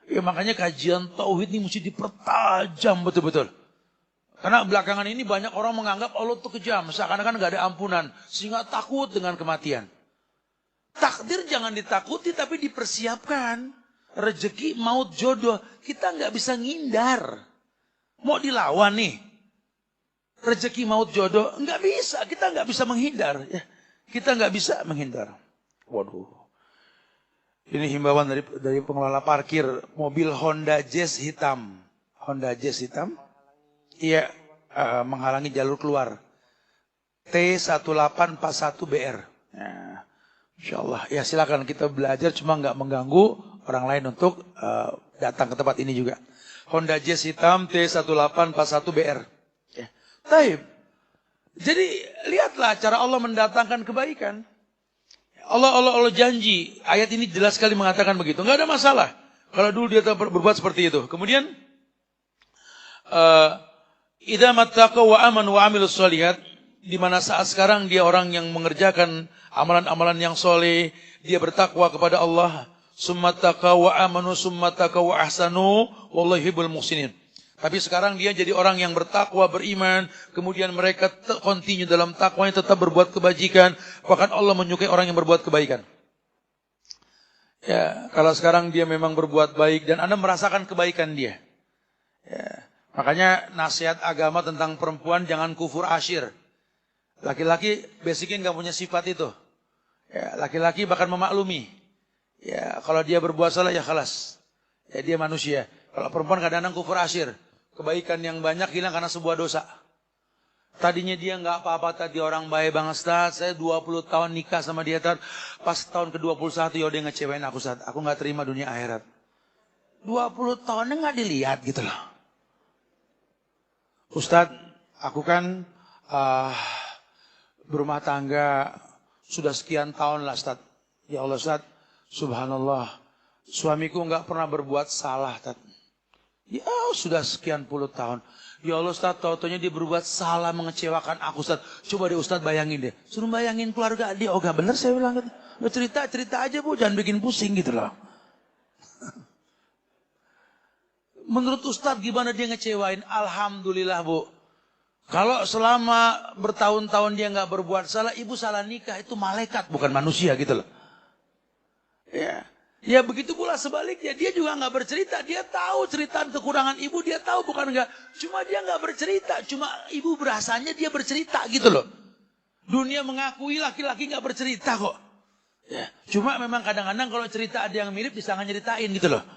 Ya makanya kajian tauhid ini mesti dipertajam betul-betul. Karena belakangan ini banyak orang menganggap Allah itu kejam, seakan-akan gak ada ampunan, sehingga takut dengan kematian. Takdir jangan ditakuti, tapi dipersiapkan. Rezeki, maut, jodoh, kita gak bisa ngindar. Mau dilawan nih, rezeki, maut, jodoh, nggak bisa. Kita nggak bisa menghindar. Ya. Kita nggak bisa menghindar. Waduh. Ini himbauan dari pengelola parkir mobil Honda Jazz hitam. Honda Jazz hitam. Iya, menghalangi jalur keluar. T1841BR. Ya, Insya Allah. Ya silakan kita belajar, cuma nggak mengganggu orang lain untuk datang ke tempat ini juga. Honda Jazz hitam T1841BR. Taib. Jadi lihatlah cara Allah mendatangkan kebaikan. Allah janji. Ayat ini jelas sekali mengatakan begitu. Enggak ada masalah kalau dulu dia berbuat seperti itu. Kemudian idza mattaqaw wa amanu wa amilus shalihat, di mana saat sekarang dia orang yang mengerjakan amalan-amalan yang soleh, dia bertakwa kepada Allah, summa taqaw wa amanu summa taqaw wa ahsanu wallahu yuhibbul muhsinin. Tapi sekarang dia jadi orang yang bertakwa, beriman, kemudian mereka continue dalam takwanya, tetap berbuat kebajikan, bahkan Allah menyukai orang yang berbuat kebaikan. Ya, kalau sekarang dia memang berbuat baik dan Anda merasakan kebaikan dia. Ya, makanya nasihat agama tentang perempuan jangan kufur asyir. Laki-laki basicnya nggak punya sifat itu. Ya, laki-laki bahkan memaklumi. Ya, kalau dia berbuat salah ya khalas. Ya, dia manusia. Kalau perempuan kadang-kadang kufur asyir. Kebaikan yang banyak hilang karena sebuah dosa. Tadinya dia nggak apa-apa, tadi orang baik banget, Ustaz. Saya 20 tahun nikah sama dia, Ustaz. Pas tahun ke-21 ya dia ngecewain aku, Ustaz. Aku nggak terima dunia akhirat. 20 tahunnya nggak dilihat gitu loh. Ustaz, aku kan berumah tangga sudah sekian tahun lah, Ustaz. Ya Allah, Ustaz, subhanallah. Suamiku nggak pernah berbuat salah, Ustaz. Ya sudah sekian puluh tahun. Ya Allah Ustaz, tau-taunya dia berbuat salah, mengecewakan aku Ustaz. Coba deh Ustaz bayangin deh. Suruh bayangin keluarga dia. Oh gak bener saya bilang gitu. Lo cerita aja Bu, jangan bikin pusing gitu loh. Menurut Ustaz gimana dia ngecewain? Alhamdulillah Bu. Kalau selama bertahun-tahun dia gak berbuat salah, ibu salah nikah, itu malaikat bukan manusia gitu loh. Ya begitu pula sebaliknya, dia juga nggak bercerita, dia tahu cerita kekurangan ibu, dia tahu bukan nggak, cuma dia nggak bercerita, cuma ibu berasanya dia bercerita gitu loh. Dunia mengakui laki-laki nggak bercerita kok. Ya, cuma memang kadang-kadang kalau cerita ada yang mirip bisa nyeritain gitu loh.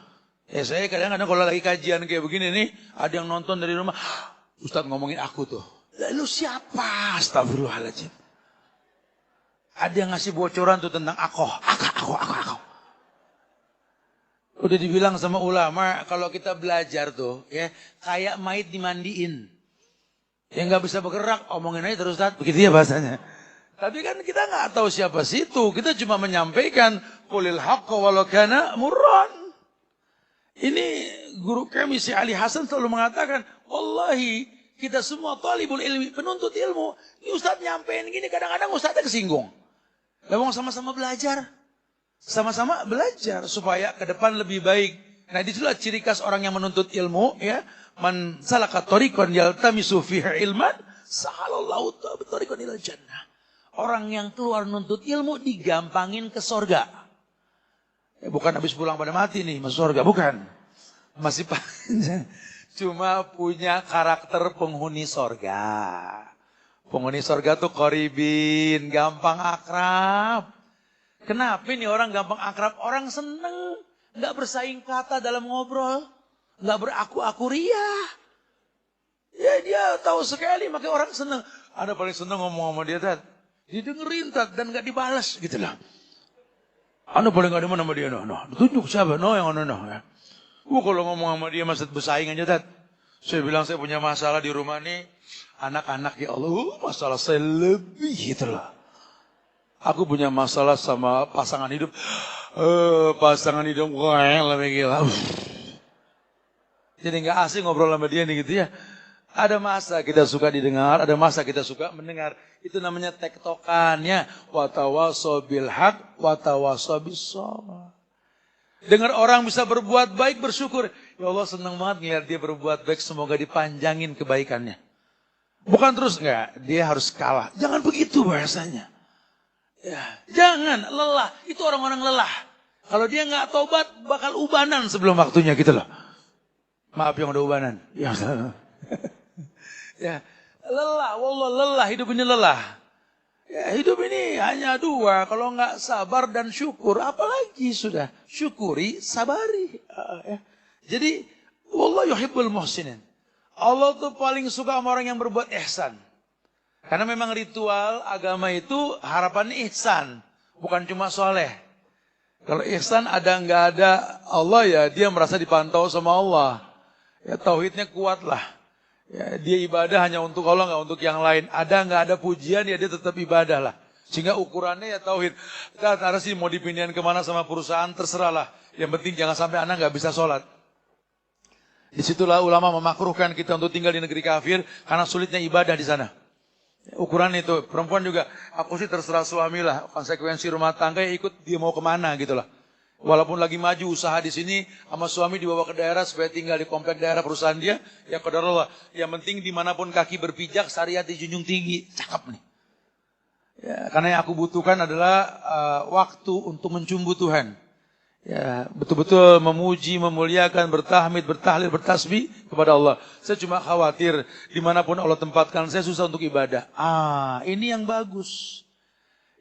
Ya saya kadang-kadang kalau lagi kajian kayak begini nih, ada yang nonton dari rumah, Ustadz ngomongin aku tuh. Lalu siapa? Astagfirullahaladzim. Ada yang ngasih bocoran tuh tentang aku. Udah dibilang sama ulama, kalau kita belajar tuh, ya kayak mayit dimandiin. Yang nggak bisa bergerak, omongin aja terus, Ustaz. Begitu ya bahasanya. Tapi kan kita nggak tahu siapa situ. Kita cuma menyampaikan, qulil haqqa walau kana murran. Ini guru kami si Ali Hasan selalu mengatakan, wallahi kita semua talibul ilmi, penuntut ilmu. Ini Ustaz nyampein gini, kadang-kadang Ustaznya kesinggung. Lawang sama-sama belajar. Sama-sama belajar supaya ke depan lebih baik. Nah, disitulah ciri khas orang yang menuntut ilmu, ya. Man salaka tariqan yaltamisu fihi ilman, sahalallahu tariqan ilal jannah. Orang yang keluar menuntut ilmu digampangin ke sorga. Ya, bukan habis pulang pada mati nih, masuk sorga, bukan. Masih panjang. Cuma punya karakter penghuni sorga. Penghuni sorga tuh qaribin, gampang akrab. Kenapa nih orang gampang akrab? Orang seneng, nggak bersaing kata dalam ngobrol, nggak beraku-aku ria. Ya dia tahu sekali, makanya orang seneng. Ada paling seneng ngomong sama dia, Tad. Didengerin, Tad, dan nggak dibalas gitu lah. Anu paling gak demen sama dia, no. Tunjuk siapa, no yang anu, no. Ya. Kalau ngomong sama dia masih bersaing aja, Tat. Saya bilang saya punya masalah di rumah nih. Anak-anak ya Allah, masalah saya lebih gitu loh. Aku punya masalah sama pasangan hidup. Pasangan hidup, wah lebih gila. Jadi gak asing ngobrol sama dia nih gitu ya. Ada masa kita suka didengar, ada masa kita suka mendengar. Itu namanya tektokannya. Watawaso bilhaq, watawaso bissabar. Dengar orang bisa berbuat baik, bersyukur. Ya Allah senang banget ngeliat dia berbuat baik, semoga dipanjangin kebaikannya. Bukan terus, enggak, dia harus kalah. Jangan begitu bahasanya. Ya, jangan, lelah. Itu orang-orang lelah. Kalau dia enggak tobat, bakal ubanan sebelum waktunya gitu loh. Maaf yang udah ubanan. Ya, ya lelah, wallah lelah, hidup ini lelah. Ya, hidup ini hanya dua, kalau enggak sabar dan syukur, apalagi sudah syukuri, sabari. Ya. Jadi, wallah yuhibbul muhsinin. Allah tuh paling suka sama orang yang berbuat ihsan. Karena memang ritual agama itu harapannya ihsan, bukan cuma soleh. Kalau ihsan ada enggak ada Allah ya, dia merasa dipantau sama Allah. Ya tauhidnya kuat lah. Ya, dia ibadah hanya untuk Allah, nggak untuk yang lain. Ada nggak ada pujian, ya dia tetap ibadah lah. Sehingga ukurannya ya tauhid. Kita ada sih mau dipindahin kemana sama perusahaan, terserah lah. Yang penting jangan sampai anak nggak bisa sholat. Disitulah ulama memakruhkan kita untuk tinggal di negeri kafir karena sulitnya ibadah di sana. Ukuran itu, perempuan juga, aku sih terserah suami lah. Konsekuensi rumah tangga ya ikut dia mau kemana gitu lah. Walaupun lagi maju usaha di sini, sama suami dibawa ke daerah supaya tinggal di komplek daerah perusahaan dia, ya qadarullah. Yang penting dimanapun kaki berpijak, syariat dijunjung tinggi. Cakep nih. Ya, karena yang aku butuhkan adalah waktu untuk mencumbu Tuhan. Ya, betul-betul memuji, memuliakan, bertahmid, bertahlil, bertasbih kepada Allah. Saya cuma khawatir dimanapun Allah tempatkan, saya susah untuk ibadah. Ini yang bagus.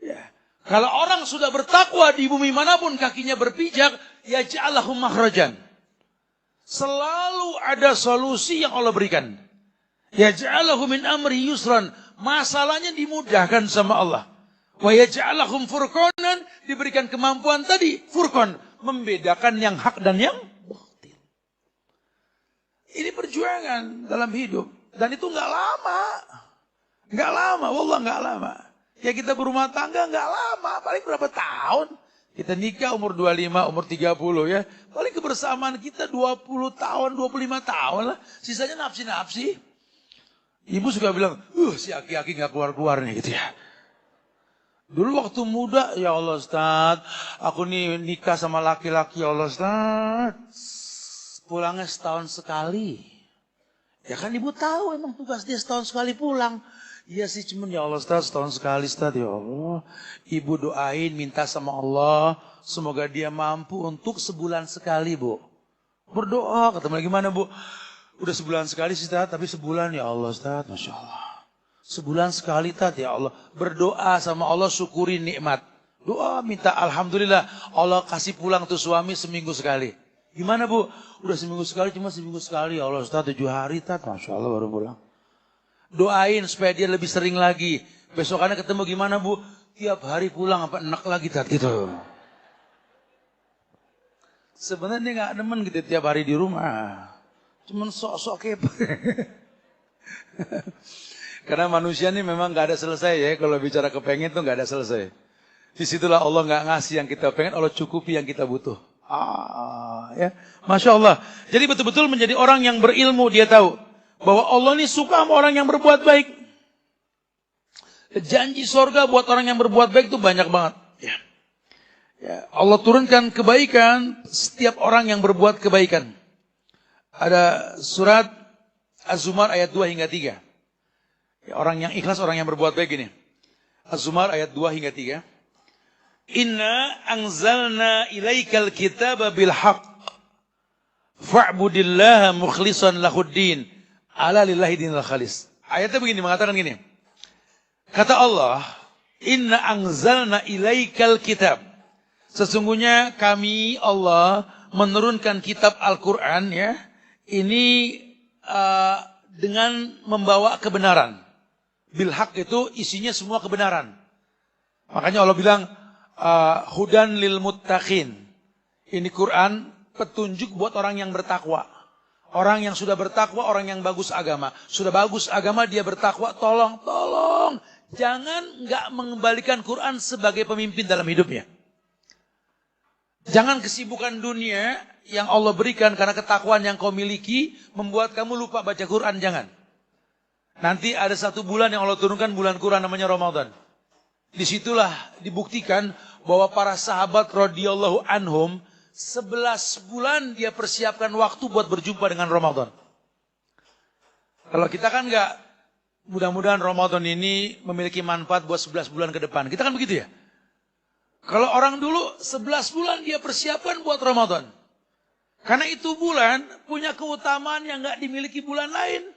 Ya. Kalau orang sudah bertakwa di bumi manapun kakinya berpijak, ya ja'alahum makhrajan. Selalu ada solusi yang Allah berikan. Ya ja'alahum min amri yusran. Masalahnya dimudahkan sama Allah. Wa ya ja'alahum furqanan, diberikan kemampuan tadi, furqan, membedakan yang hak dan yang batil. Ini perjuangan dalam hidup. Dan itu enggak lama. Enggak lama, wallah enggak lama. Ya kita berumah tangga enggak lama, paling berapa tahun. Kita nikah umur 25, umur 30 ya. Paling kebersamaan kita 20 tahun, 25 tahun lah. Sisanya nafsi-nafsi. Ibu suka bilang, si aki-aki enggak keluar-keluar nih gitu ya. Dulu waktu muda, ya Allah Ustaz, aku nih nikah sama laki-laki, ya Allah Ustaz. Pulangnya setahun sekali. Ya kan ibu tahu emang tugas dia setahun sekali pulang. Iya sih cuman ya Allah Ustaz, setahun sekali Ustaz, ya Allah. Ibu doain minta sama Allah, semoga dia mampu untuk sebulan sekali Bu. Berdoa, kata mereka gimana Bu? Udah sebulan sekali sih Ustaz, tapi sebulan ya Allah Ustaz, Masya Allah. Sebulan sekali Ustaz ya Allah. Berdoa sama Allah, syukuri nikmat. Doa minta Alhamdulillah, Allah kasih pulang tuh suami seminggu sekali. Gimana Bu? Udah seminggu sekali, cuma seminggu sekali ya Allah Ustaz, 7 hari Ustaz, Masya Allah baru pulang. Doain supaya dia lebih sering lagi. Besokannya ketemu gimana Bu? Tiap hari pulang apa enak lagi Tat gitu. Sebenarnya dia gak demen gitu tiap hari di rumah. Cuman sok-sok kepo. Karena manusia ini memang gak ada selesai ya. Kalau bicara kepengen tuh gak ada selesai. Disitulah Allah gak ngasih yang kita pengen, Allah cukupi yang kita butuh. Ya, Masya Allah. Jadi betul-betul menjadi orang yang berilmu, dia tahu bahwa Allah ini suka sama orang yang berbuat baik. Janji sorga buat orang yang berbuat baik itu banyak banget. Ya, Allah turunkan kebaikan setiap orang yang berbuat kebaikan. Ada surat Az-Zumar ayat 2 hingga 3. Ya, orang yang ikhlas, orang yang berbuat baik ini. Az-Zumar ayat 2 hingga 3. Inna anzalna ilaikal kitaba bil haqq. Fa'budillaha mukhlishan lahuddin. Ala lillahi dinil khalis. Ayatnya begini, mengatakan gini. Kata Allah, inna anzalna ilaikal kitab. Sesungguhnya kami Allah menurunkan kitab Al-Quran ya. Ini dengan membawa kebenaran. Bil haq itu isinya semua kebenaran. Makanya Allah bilang, Hudan lil muttaqin. Ini Quran petunjuk buat orang yang bertakwa. Orang yang sudah bertakwa, orang yang bagus agama. Sudah bagus agama, dia bertakwa. Tolong. Jangan nggak mengembalikan Quran sebagai pemimpin dalam hidupnya. Jangan kesibukan dunia yang Allah berikan karena ketakwaan yang kau miliki membuat kamu lupa baca Quran. Jangan. Nanti ada satu bulan yang Allah turunkan, bulan Quran namanya Ramadan. Disitulah dibuktikan bahwa para sahabat radhiyallahu anhum 11 bulan dia persiapkan waktu buat berjumpa dengan Ramadan. Kalau kita kan enggak, mudah-mudahan Ramadan ini memiliki manfaat buat 11 bulan ke depan. Kita kan begitu ya. Kalau orang dulu 11 bulan dia persiapkan buat Ramadan. Karena itu bulan punya keutamaan yang enggak dimiliki bulan lain.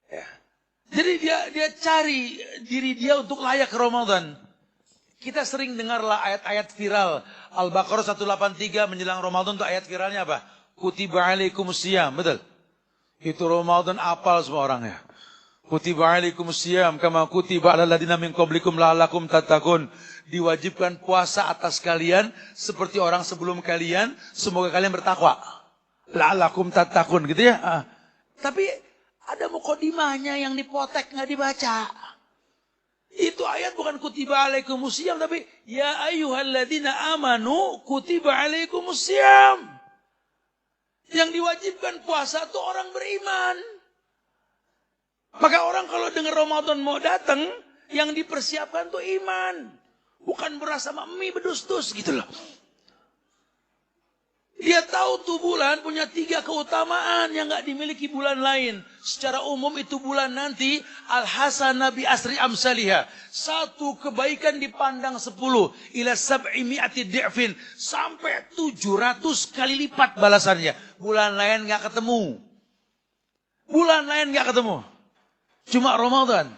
Ya. Jadi dia cari diri dia untuk layak ke Ramadan. Kita sering dengarlah ayat-ayat viral. Al-Baqarah 183 menjelang Ramadan itu ayat viralnya apa? Kutiba alaikumusiyam, betul? Itu Ramadan apal semua orang ya. Kutiba alaikumusiyam kama kutiba alal ladzina min qablikum la'allakum tattaqun. Diwajibkan puasa atas kalian seperti orang sebelum kalian, semoga kalian bertakwa. La'allakum tattaqun gitu ya. Tapi ada mukadimahnya yang dipotek nggak dibaca. Itu ayat bukan kutiba alaikumusiyam, tapi ya ayyuhalladzina amanu kutiba alaikumusiyam. Yang diwajibkan puasa itu orang beriman. Maka orang kalau dengar Ramadan mau datang, yang dipersiapkan tuh iman. Bukan beras sama mie bedus-dus gitu loh. Dia tahu tuh bulan punya 3 keutamaan yang gak dimiliki bulan lain. Secara umum itu bulan nanti al-hasanah bi asri amsalihah. 1 kebaikan dipandang 10 ila sab'i mi'ati di'fin, sampai 700 kali lipat balasannya. Bulan lain gak ketemu. Bulan lain gak ketemu. Cuma Ramadan.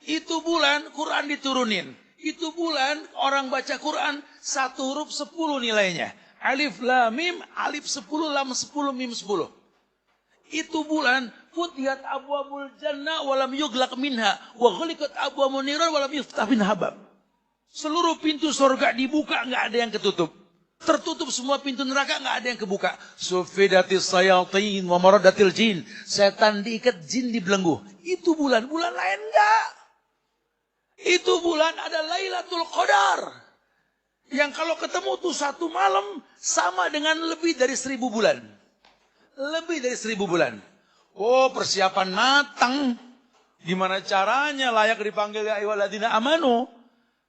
Itu bulan Quran diturunin. Itu bulan orang baca Quran 1 huruf 10 nilainya. Alif lam mim, alif 10, lam 10, mim 10. Itu bulan futihat abwabul jannah walam yuglaq minha wa ghuliqat abwabun niran walam yuftah minha bab. Seluruh pintu surga dibuka, enggak ada yang ketutup. Tertutup semua pintu neraka, enggak ada yang kebuka. Sufidatis sayatin wa maradatil jin. Setan diikat, jin dibelenggu. Itu bulan lain enggak. Itu bulan ada Lailatul Qadar. Yang kalau ketemu tuh 1 malam sama dengan lebih dari 1000 bulan. Lebih dari 1000 bulan. Oh, persiapan matang. Gimana caranya layak dipanggil ya ayyuhalladzina amanu.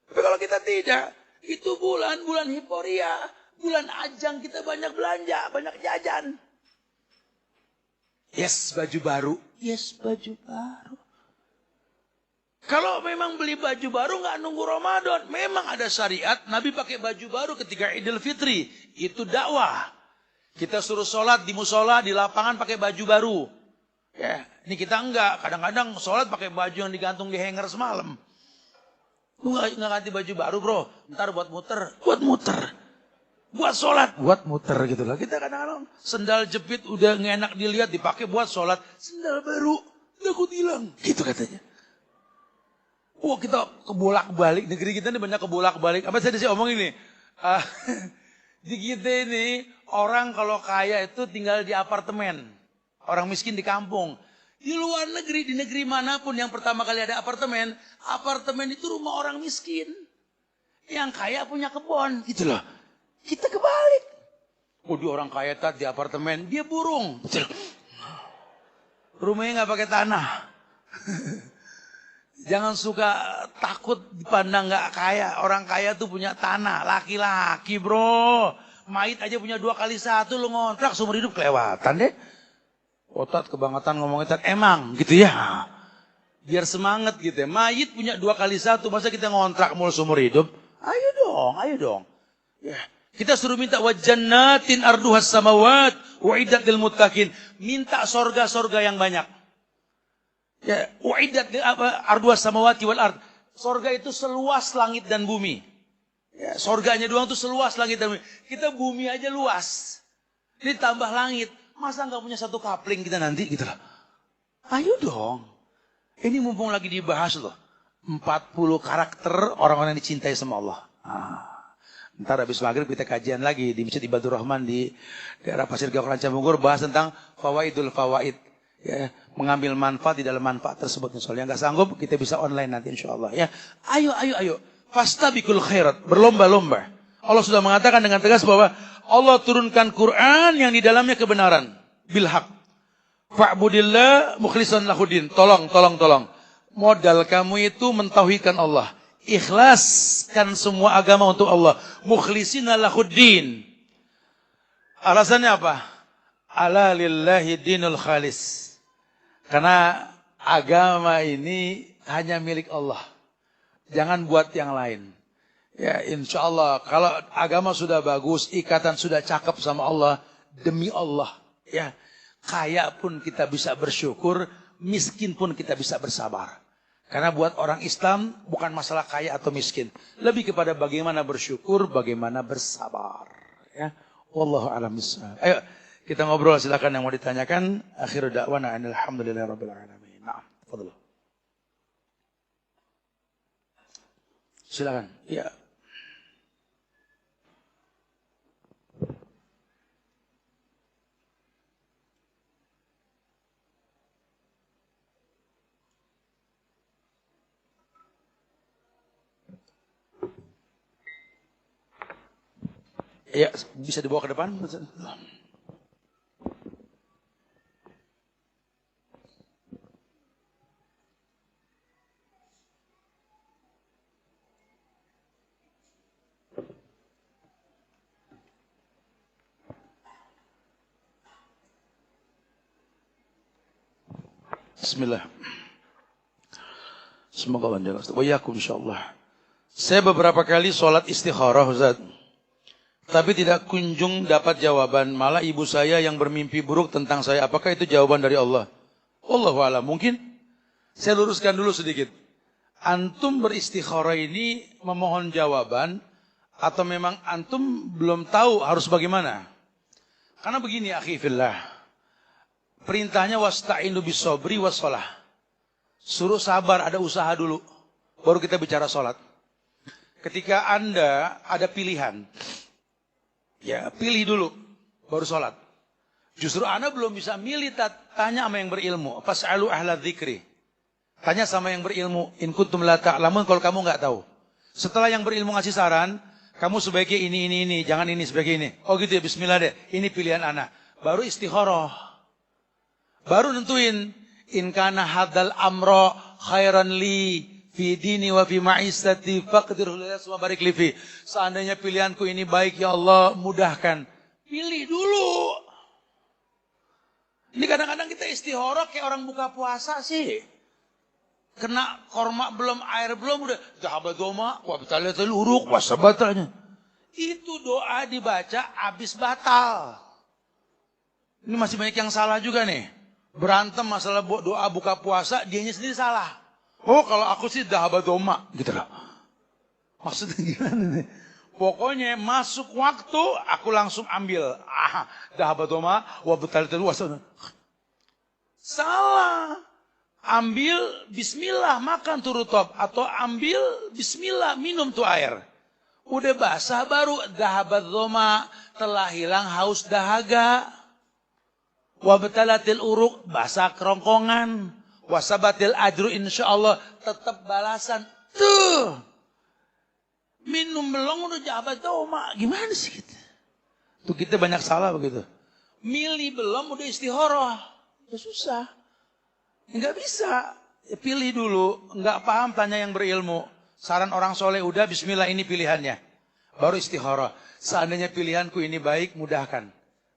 Tapi kalau kita tidak, itu bulan hiporia. Bulan ajang kita banyak belanja, banyak jajan. Yes, baju baru. Yes, baju baru. Kalau memang beli baju baru nggak nunggu Ramadan. Memang ada syariat, Nabi pakai baju baru ketika Idul Fitri. Itu dakwah. Kita suruh sholat di musola, di lapangan pakai baju baru. Ya, ini kita enggak. Kadang-kadang sholat pakai baju yang digantung di hanger semalam. Lu nggak ganti baju baru bro. Ntar buat muter. Buat sholat. Buat muter gitu lah. Kita kadang-kadang sendal jepit udah nggak enak dilihat, dipakai buat sholat. Sendal baru, takut hilang. Gitu katanya. Wah, kita kebolak-balik. Negeri kita ini banyak kebolak-balik. Apa tadi saya omong ini? Di kita ini, orang kalau kaya itu tinggal di apartemen. Orang miskin di kampung. Di luar negeri, di negeri manapun yang pertama kali ada apartemen. Apartemen itu rumah orang miskin. Yang kaya punya kebun. Gitu loh. Kita kebalik. Oh, di orang kaya di apartemen, dia burung. Rumahnya nggak pakai tanah. Jangan suka takut dipandang gak kaya. Orang kaya tuh punya tanah. Laki-laki bro. Mait aja punya 2 kali 1. Lu ngontrak seumur hidup kelewatan deh. Otat kebangetan ngomongnya. Emang gitu ya. Biar semangat gitu ya. Mait punya 2 kali 1. Masa kita ngontrak mulu seumur hidup? Ayo dong. Ya. Kita suruh minta wajannatin arduhas samawat wa'idat lil muttaqin. Minta sorga-sorga yang banyak. Ya, wa'idat arduhas samawati wal ard. Sorga itu seluas langit dan bumi. Ya, sorganya doang tuh seluas langit dan bumi. Kita bumi aja luas. Ini tambah langit. Masa nggak punya 1 kapling kita nanti gitu loh. Ayo dong. Ini mumpung lagi dibahas loh. 40 karakter orang-orang yang dicintai sama Allah. Ntar habis maghrib kita kajian lagi di Masjid Ibadur Rahman di daerah Pasir Gawak Rancabungur, bahas tentang fawaidul fawaid. Ya, mengambil manfaat di dalam manfaat tersebut. Misalnya nggak sanggup, kita bisa online nanti insya Allah. Ya, ayo. Fastabiqul khairat, berlomba-lomba. Allah sudah mengatakan dengan tegas bahwa Allah turunkan Quran yang di dalamnya kebenaran. Bilhaq. Fa'budillah mukhlishan lahudin. Tolong. Modal kamu itu mentauhidkan Allah. Ikhlaskan semua agama untuk Allah. Mukhlishina lahuddin. Alasannya apa? Ala lillahi dinul khalis. Karena agama ini hanya milik Allah. Jangan buat yang lain. Ya, insya Allah kalau agama sudah bagus, ikatan sudah cakep sama Allah, demi Allah. Ya, kaya pun kita bisa bersyukur, miskin pun kita bisa bersabar. Karena buat orang Islam bukan masalah kaya atau miskin, lebih kepada bagaimana bersyukur, bagaimana bersabar. Ya, wallahu a'lam bishawab. Ayo kita ngobrol, silakan yang mau ditanyakan. Akhiru da'wana alhamdulillahirabbil alamin. Nah, fadhil. Silakan. Ya. Ya, bisa dibawa ke depan. Bismillah. Semoga Allah jaga. Wa yakum insyaallah. Saya beberapa kali sholat istikharah, Ustaz. Tapi tidak kunjung dapat jawaban. Malah ibu saya yang bermimpi buruk tentang saya. Apakah itu jawaban dari Allah? Wallahu a'lam. Mungkin saya luruskan dulu sedikit. Antum beristikharah ini memohon jawaban atau memang antum belum tahu harus bagaimana? Karena begini, akhi fillah. Perintahnya wasta'inu bisobri wassalah. Suruh sabar, ada usaha dulu. Baru kita bicara sholat. Ketika Anda ada pilihan, ya pilih dulu, baru sholat. Justru Anda belum bisa milih, tanya sama yang berilmu. Fas'alu ahla dzikri. Tanya sama yang berilmu. In kuntum la ta'lamun, kalau kamu nggak tahu. Setelah yang berilmu ngasih saran, kamu sebaiknya ini. Jangan ini, sebaiknya ini. Oh gitu ya, bismillah deh. Ini pilihan Anda. Baru istikharah. Baru nentuin. In kana hadal amro khairan li fi dini wa fi ma'isati faqdirhu li wa barik li fi. Seandainya pilihanku ini baik, ya Allah, mudahkan. Pilih dulu. Ini kadang-kadang kita istikharah kayak orang buka puasa sih. Kena korma belum, air belum, udah dhahabat doma wa batalatul uruq wa sabatanya. Itu doa dibaca habis batal. Ini masih banyak yang salah juga nih. Berantem masalah doa buka puasa, dianya sendiri salah. Oh, kalau aku sih dhahabat doma, gitu loh. Maksudnya gimana nih? Pokoknya masuk waktu, aku langsung ambil. Dhahabat doma wa batalatul uruq. Salah. Ambil bismillah, makan tuh rutop. Atau ambil bismillah, minum tuh air. Udah basah baru dhahabat doma, telah hilang haus dahaga. Wabtalatil uruq, basah kerongkongan. Wasabatil ajru, insyaallah tetap balasan. Tuh. Minum belum udah dhahabat doma. Gimana sih kita? Tuh kita banyak salah begitu. Milih belum udah istikharah. Ya susah. Enggak bisa. Ya, pilih dulu. Enggak paham, tanya yang berilmu. Saran orang soleh, udah bismillah ini pilihannya. Baru istikharah. Seandainya pilihanku ini baik, mudahkan.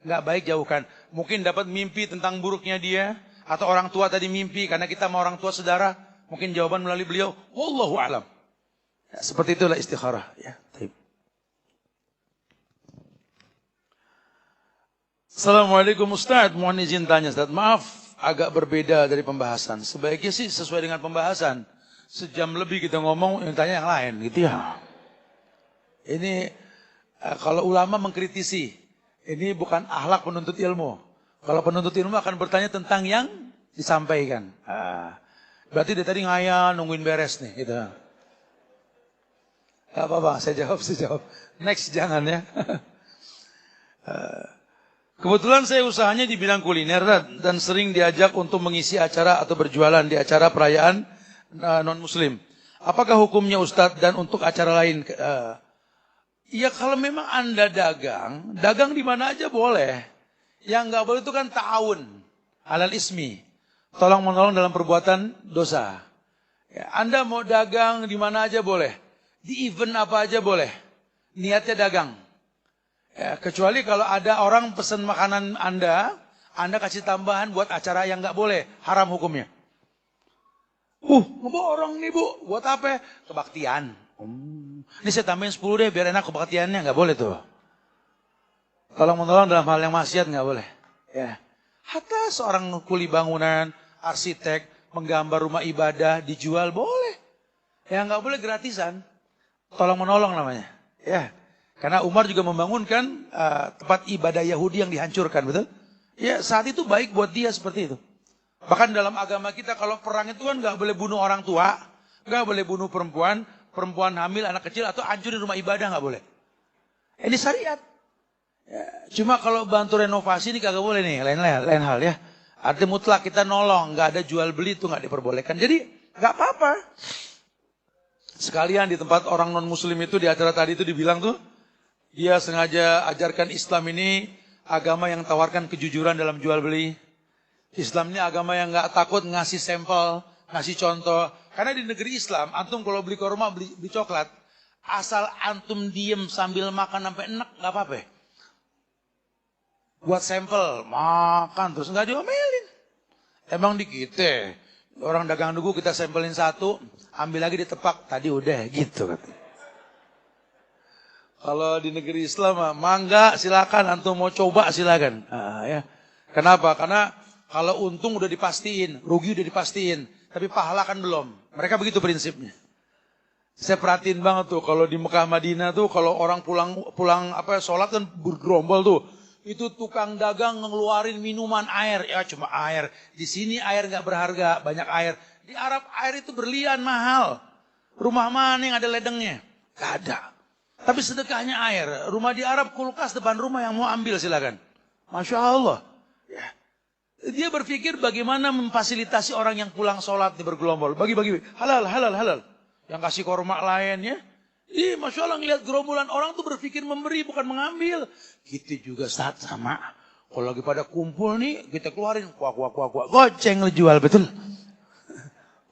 Enggak baik, jauhkan. Mungkin dapat mimpi tentang buruknya dia. Atau orang tua tadi mimpi, karena kita sama orang tua saudara. Mungkin jawaban melalui beliau. Wallahu a'lam. Ya, seperti itulah istikharah. Ya, taib. Assalamualaikum Ustaz. Mohon izin tanya Ustaz. Maaf, agak berbeda dari pembahasan. Sebaiknya sih sesuai dengan pembahasan. Sejam lebih kita ngomong, yang tanya yang lain gitu ya. Ini kalau ulama mengkritisi, ini bukan akhlak penuntut ilmu. Kalau penuntut ilmu akan bertanya tentang yang disampaikan. Berarti dia tadi ngayal nungguin beres nih gitu. Gak apa-apa, saya jawab. Next, jangan ya. Kebetulan saya usahanya di bidang kuliner dan sering diajak untuk mengisi acara atau berjualan di acara perayaan non-muslim. Apakah hukumnya Ustadz dan untuk acara lain? Ya kalau memang Anda dagang di mana aja boleh. Yang nggak boleh itu kan ta'awun, halal ismi. Tolong menolong dalam perbuatan dosa. Ya, Anda mau dagang di mana aja boleh. Di event apa aja boleh. Niatnya dagang. Ya, kecuali kalau ada orang pesan makanan Anda kasih tambahan buat acara yang nggak boleh, haram hukumnya. Ngeborong nih Bu, buat apa? Kebaktian. Ini saya tambahin 10 deh biar enak kebaktiannya, nggak boleh tuh. Tolong menolong dalam hal yang maksiat nggak boleh. Ya. Hatta seorang kuli bangunan, arsitek, menggambar rumah ibadah, dijual boleh. Ya nggak boleh gratisan. Tolong menolong namanya. Ya. Karena Umar juga membangunkan tempat ibadah Yahudi yang dihancurkan, betul? Ya saat itu baik buat dia seperti itu. Bahkan dalam agama kita kalau perang itu kan nggak boleh bunuh orang tua, nggak boleh bunuh perempuan hamil, anak kecil atau hancurin rumah ibadah nggak boleh. Ini syariat. Ya, cuma kalau bantu renovasi ini kagak boleh nih, lain hal ya. Artinya mutlak kita nolong, nggak ada jual beli itu nggak diperbolehkan. Jadi nggak apa-apa. Sekalian di tempat orang non Muslim itu di acara tadi itu dibilang tuh, dia sengaja ajarkan Islam ini agama yang tawarkan kejujuran dalam jual beli. Islam ini agama yang nggak takut ngasih sampel, ngasih contoh. Karena di negeri Islam, antum kalau beli kurma, beli coklat, asal antum diem sambil makan sampai enak, nggak apa-apa. Buat sampel, makan terus nggak diomelin. Emang di kita, orang dagang dugu kita sampelin satu, ambil lagi ditepak, tadi udah gitu katanya. Kalau di negeri Islam, mangga silakan, antum mau coba silakan. Ya. Kenapa? Karena kalau untung udah dipastiin, rugi udah dipastiin, tapi pahala kan belum. Mereka begitu prinsipnya. Saya perhatiin banget tuh kalau di Mekah Madinah tuh kalau orang pulang sholat kan bergerombol tuh. Itu tukang dagang ngeluarin minuman air, ya cuma air. Di sini air nggak berharga, banyak air. Di Arab air itu berlian mahal. Rumah mana yang ada ledengnya? Gak ada. Tapi sedekahnya air. Rumah di Arab kulkas depan rumah yang mau ambil silakan. Masya Allah. Ya. Dia berpikir bagaimana memfasilitasi orang yang pulang sholat di bergelombol. Bagi-bagi, halal. Yang kasih korma lainnya. Masya Allah ngeliat gerombolan orang tuh berpikir memberi bukan mengambil. Kita juga saat sama. Kalau lagi pada kumpul nih, kita keluarin. Kuah. Goceng lu jual, betul.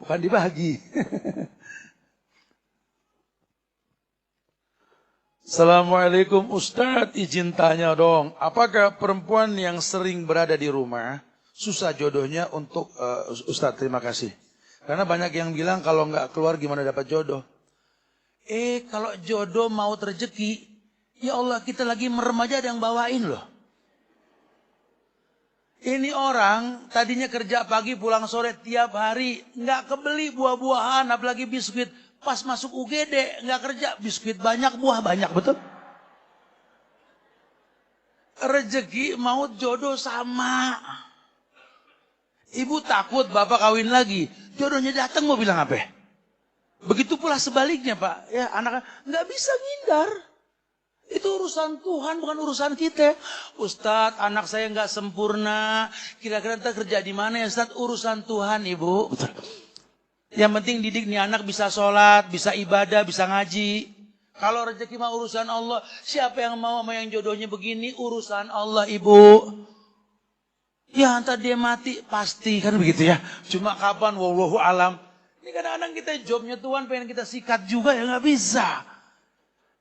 Bukan dibagi. Assalamualaikum Ustadz, izin tanya dong. Apakah perempuan yang sering berada di rumah susah jodohnya untuk Ustadz? Terima kasih. Karena banyak yang bilang kalau nggak keluar gimana dapat jodoh. Kalau jodoh mau rezeki, ya Allah kita lagi merem aja ada yang bawain loh. Ini orang tadinya kerja pagi pulang sore tiap hari nggak kebeli buah-buahan apalagi biskuit. Pas masuk UGD nggak kerja biskuit banyak buah banyak, betul? Rezeki maut jodoh sama. Ibu takut bapak kawin lagi, jodohnya datang mau bilang apa? Begitu pula sebaliknya Pak, ya anak nggak bisa ngindar. Itu urusan Tuhan bukan urusan kita. Ustadz anak saya nggak sempurna, kira-kira kita kerja di mana ya Ustadz? Urusan Tuhan Ibu. Betul. Yang penting didik nih anak bisa sholat, bisa ibadah, bisa ngaji. Kalau rezeki mah urusan Allah, siapa yang mau sama yang jodohnya begini? Urusan Allah Ibu. Ya entar dia mati, pasti kan begitu ya. Cuma kapan, wallahu alam. Ini kadang-kadang kita jobnya Tuhan pengen kita sikat juga ya nggak bisa.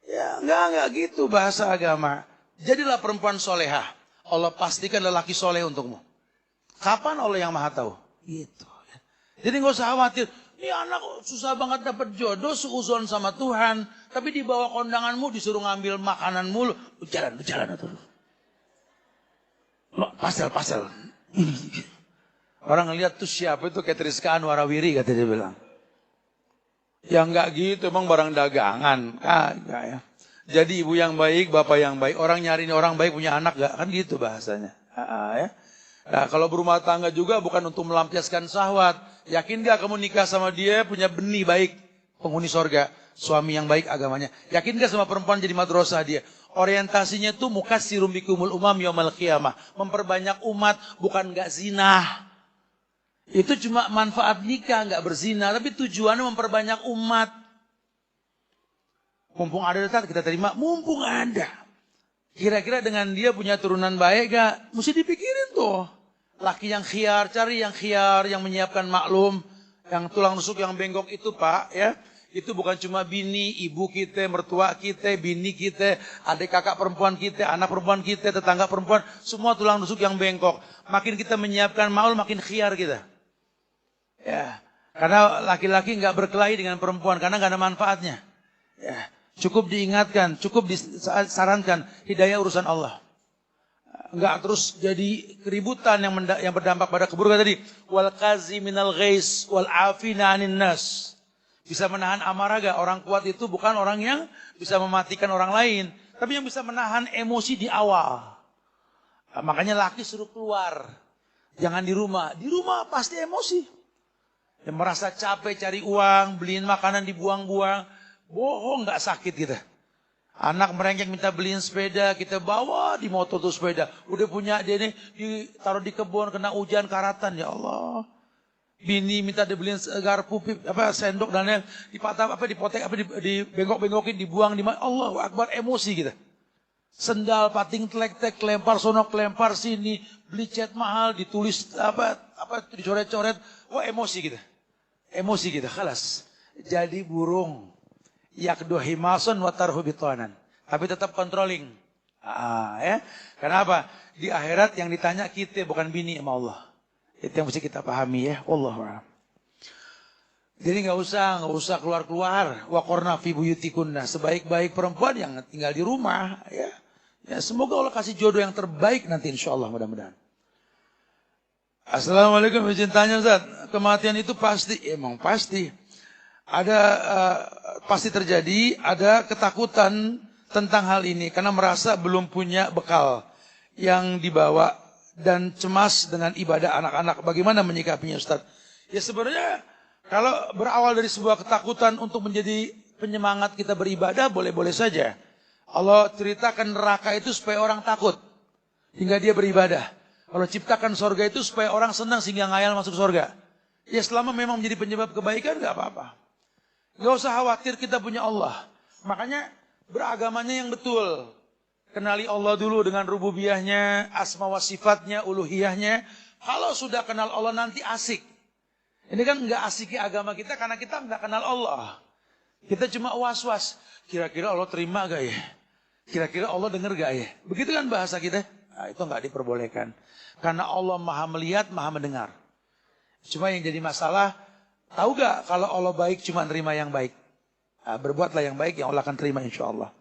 Ya nggak gitu bahasa agama. Jadilah perempuan solehah. Allah pastikan lelaki soleh untukmu. Kapan Allah yang maha tahu? Gitu. Jadi nggak usah khawatir. Ini anak susah banget dapat jodoh, seuzon sama Tuhan. Tapi di bawah kondanganmu disuruh ngambil makanan mulu. Lu jalan terus. Pasal. Orang ngeliat tuh siapa itu kayak Rizka Anwarawiri kata dia bilang. Ya nggak gitu, emang barang dagangan. Kagak ya. Jadi ibu yang baik, bapak yang baik. Orang nyariin orang baik punya anak gak? Kan gitu bahasanya. Ya. Nah kalau berumah tangga juga bukan untuk melampiaskan syahwat. Yakin gak kamu nikah sama dia punya benih baik penghuni sorga? suami yang baik agamanya. Yakin gak sama perempuan jadi madrasah dia? Orientasinya tuh mukassirum bikumul umam yaumal qiyamah. Memperbanyak umat, bukan gak zina. Itu cuma manfaat nikah, gak berzina. Tapi tujuannya memperbanyak umat. Mumpung ada kita terima, mumpung ada. Kira-kira dengan dia punya turunan baik gak? Mesti dipikirin tuh. Laki yang khiar, cari yang khiar, yang menyiapkan maklum. Yang tulang rusuk yang bengkok itu Pak, ya. Itu bukan cuma bini, ibu kita, mertua kita, bini kita, adik kakak perempuan kita, anak perempuan kita, tetangga perempuan. Semua tulang rusuk yang bengkok. Makin kita menyiapkan maklum, makin khiar kita. Ya, karena laki-laki nggak berkelahi dengan perempuan, karena nggak ada manfaatnya. Ya, cukup diingatkan, cukup disarankan, hidayah urusan Allah. Enggak terus jadi keributan yang berdampak pada keburukan tadi. Wal qaziminal ghais wal afina 'anil nas. Bisa menahan amarah gak? Orang kuat itu bukan orang yang bisa mematikan orang lain, tapi yang bisa menahan emosi di awal. Nah, makanya laki suruh keluar. Jangan di rumah. Di rumah pasti emosi. Yang merasa capek cari uang, beliin makanan dibuang-buang. Bohong gak sakit kita. Anak merengek minta beliin sepeda, kita bawa di motor tuh sepeda. Udah punya dia nih, ditaruh di kebun, kena hujan, karatan. Ya Allah. Bini minta dibeliin garpu, sendok dan yang dipatah, dipotek, dibengkok-bengkokin, dibuang di mana. Allahu Akbar, emosi kita. Sendal, pating, telek-tek, lempar sono, lempar sini, beli cat mahal, ditulis dicoret-coret. Wah, emosi kita. Emosi kita, khalas. Jadi burung. Yakdu himasun wa tarhu bitanan. Tapi tetap controlling. Ya. Kenapa? Di akhirat yang ditanya kita bukan bini sama Allah. Itu yang mesti kita pahami ya. Wallahu a'lam. Jadi nggak usah keluar-keluar. Wa qarna fi buyutikunna. Sebaik-baik perempuan yang tinggal di rumah ya. Ya, semoga Allah kasih jodoh yang terbaik nanti insyaallah, mudah-mudahan. Assalamualaikum, izin tanya Ustaz. Kematian itu pasti, emang pasti. Ada pasti terjadi, ada ketakutan tentang hal ini karena merasa belum punya bekal yang dibawa dan cemas dengan ibadah anak-anak. Bagaimana menyikapinya Ustaz? Ya sebenarnya kalau berawal dari sebuah ketakutan untuk menjadi penyemangat kita beribadah, boleh-boleh saja. Allah ceritakan neraka itu supaya orang takut hingga dia beribadah. Allah ciptakan sorga itu supaya orang senang sehingga ngayal masuk sorga. Ya selama memang menjadi penyebab kebaikan gak apa-apa. Gak usah khawatir, kita punya Allah. Makanya beragamanya yang betul. Kenali Allah dulu dengan rububiyahnya, asma wa sifatnya, uluhiyahnya. Kalau sudah kenal Allah nanti asik. Ini kan gak asiki agama kita karena kita gak kenal Allah. Kita cuma was-was. Kira-kira Allah terima gak ya? Kira-kira Allah dengar gak ya? Begitu kan bahasa kita? Nah, itu gak diperbolehkan. Karena Allah maha melihat, maha mendengar. Cuma yang jadi masalah, tahu gak kalau Allah baik cuma nerima yang baik? Nah, berbuatlah yang baik yang Allah akan terima insya Allah.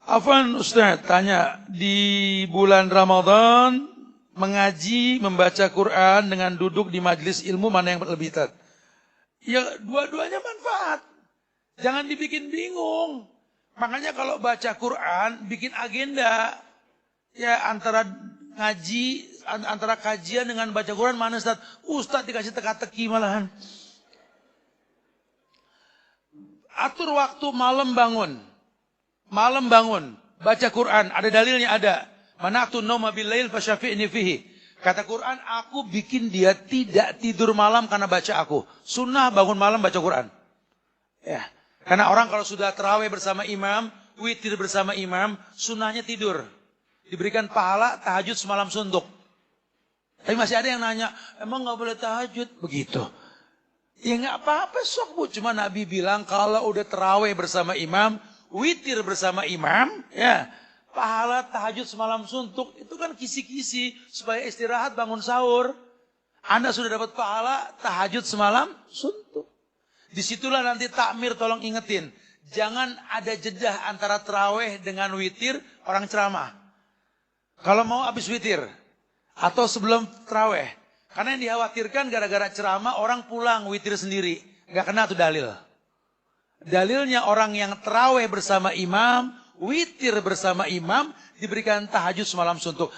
Afwan Ustaz, tanya, di bulan Ramadan mengaji, membaca Quran dengan duduk di majelis ilmu mana yang lebih tepat? Ya dua-duanya manfaat. Jangan dibikin bingung. Makanya kalau baca Quran, bikin agenda. Ya antara ngaji, antara kajian dengan baca Quran mana Ustaz? Ustaz dikasih teka-teki malahan. Atur waktu malam bangun. Malam bangun. Baca Quran. Ada dalilnya ada. Mana'tu nauma bil-lail fasyafi'ni fihi. Kata Quran, aku bikin dia tidak tidur malam karena baca aku. Sunnah bangun malam baca Quran. Ya. Karena orang kalau sudah tarawih bersama imam, witir bersama imam, sunnahnya tidur. Diberikan pahala tahajud semalam suntuk. Tapi masih ada yang nanya, emang gak boleh tahajud? Begitu. Ya gak apa-apa sok bu. Cuma Nabi bilang kalau udah tarawih bersama imam, witir bersama imam, ya pahala tahajud semalam suntuk. Itu kan kisi-kisi supaya istirahat bangun sahur. Anda sudah dapat pahala tahajud semalam suntuk. Disitulah nanti takmir tolong ingetin. Jangan ada jeda antara tarawih dengan witir orang ceramah. Kalau mau habis witir atau sebelum tarawih. Karena yang dikhawatirkan gara-gara ceramah orang pulang witir sendiri. Gak kena tuh dalil. Dalilnya orang yang tarawih bersama imam, witir bersama imam, diberikan tahajud semalam suntuk.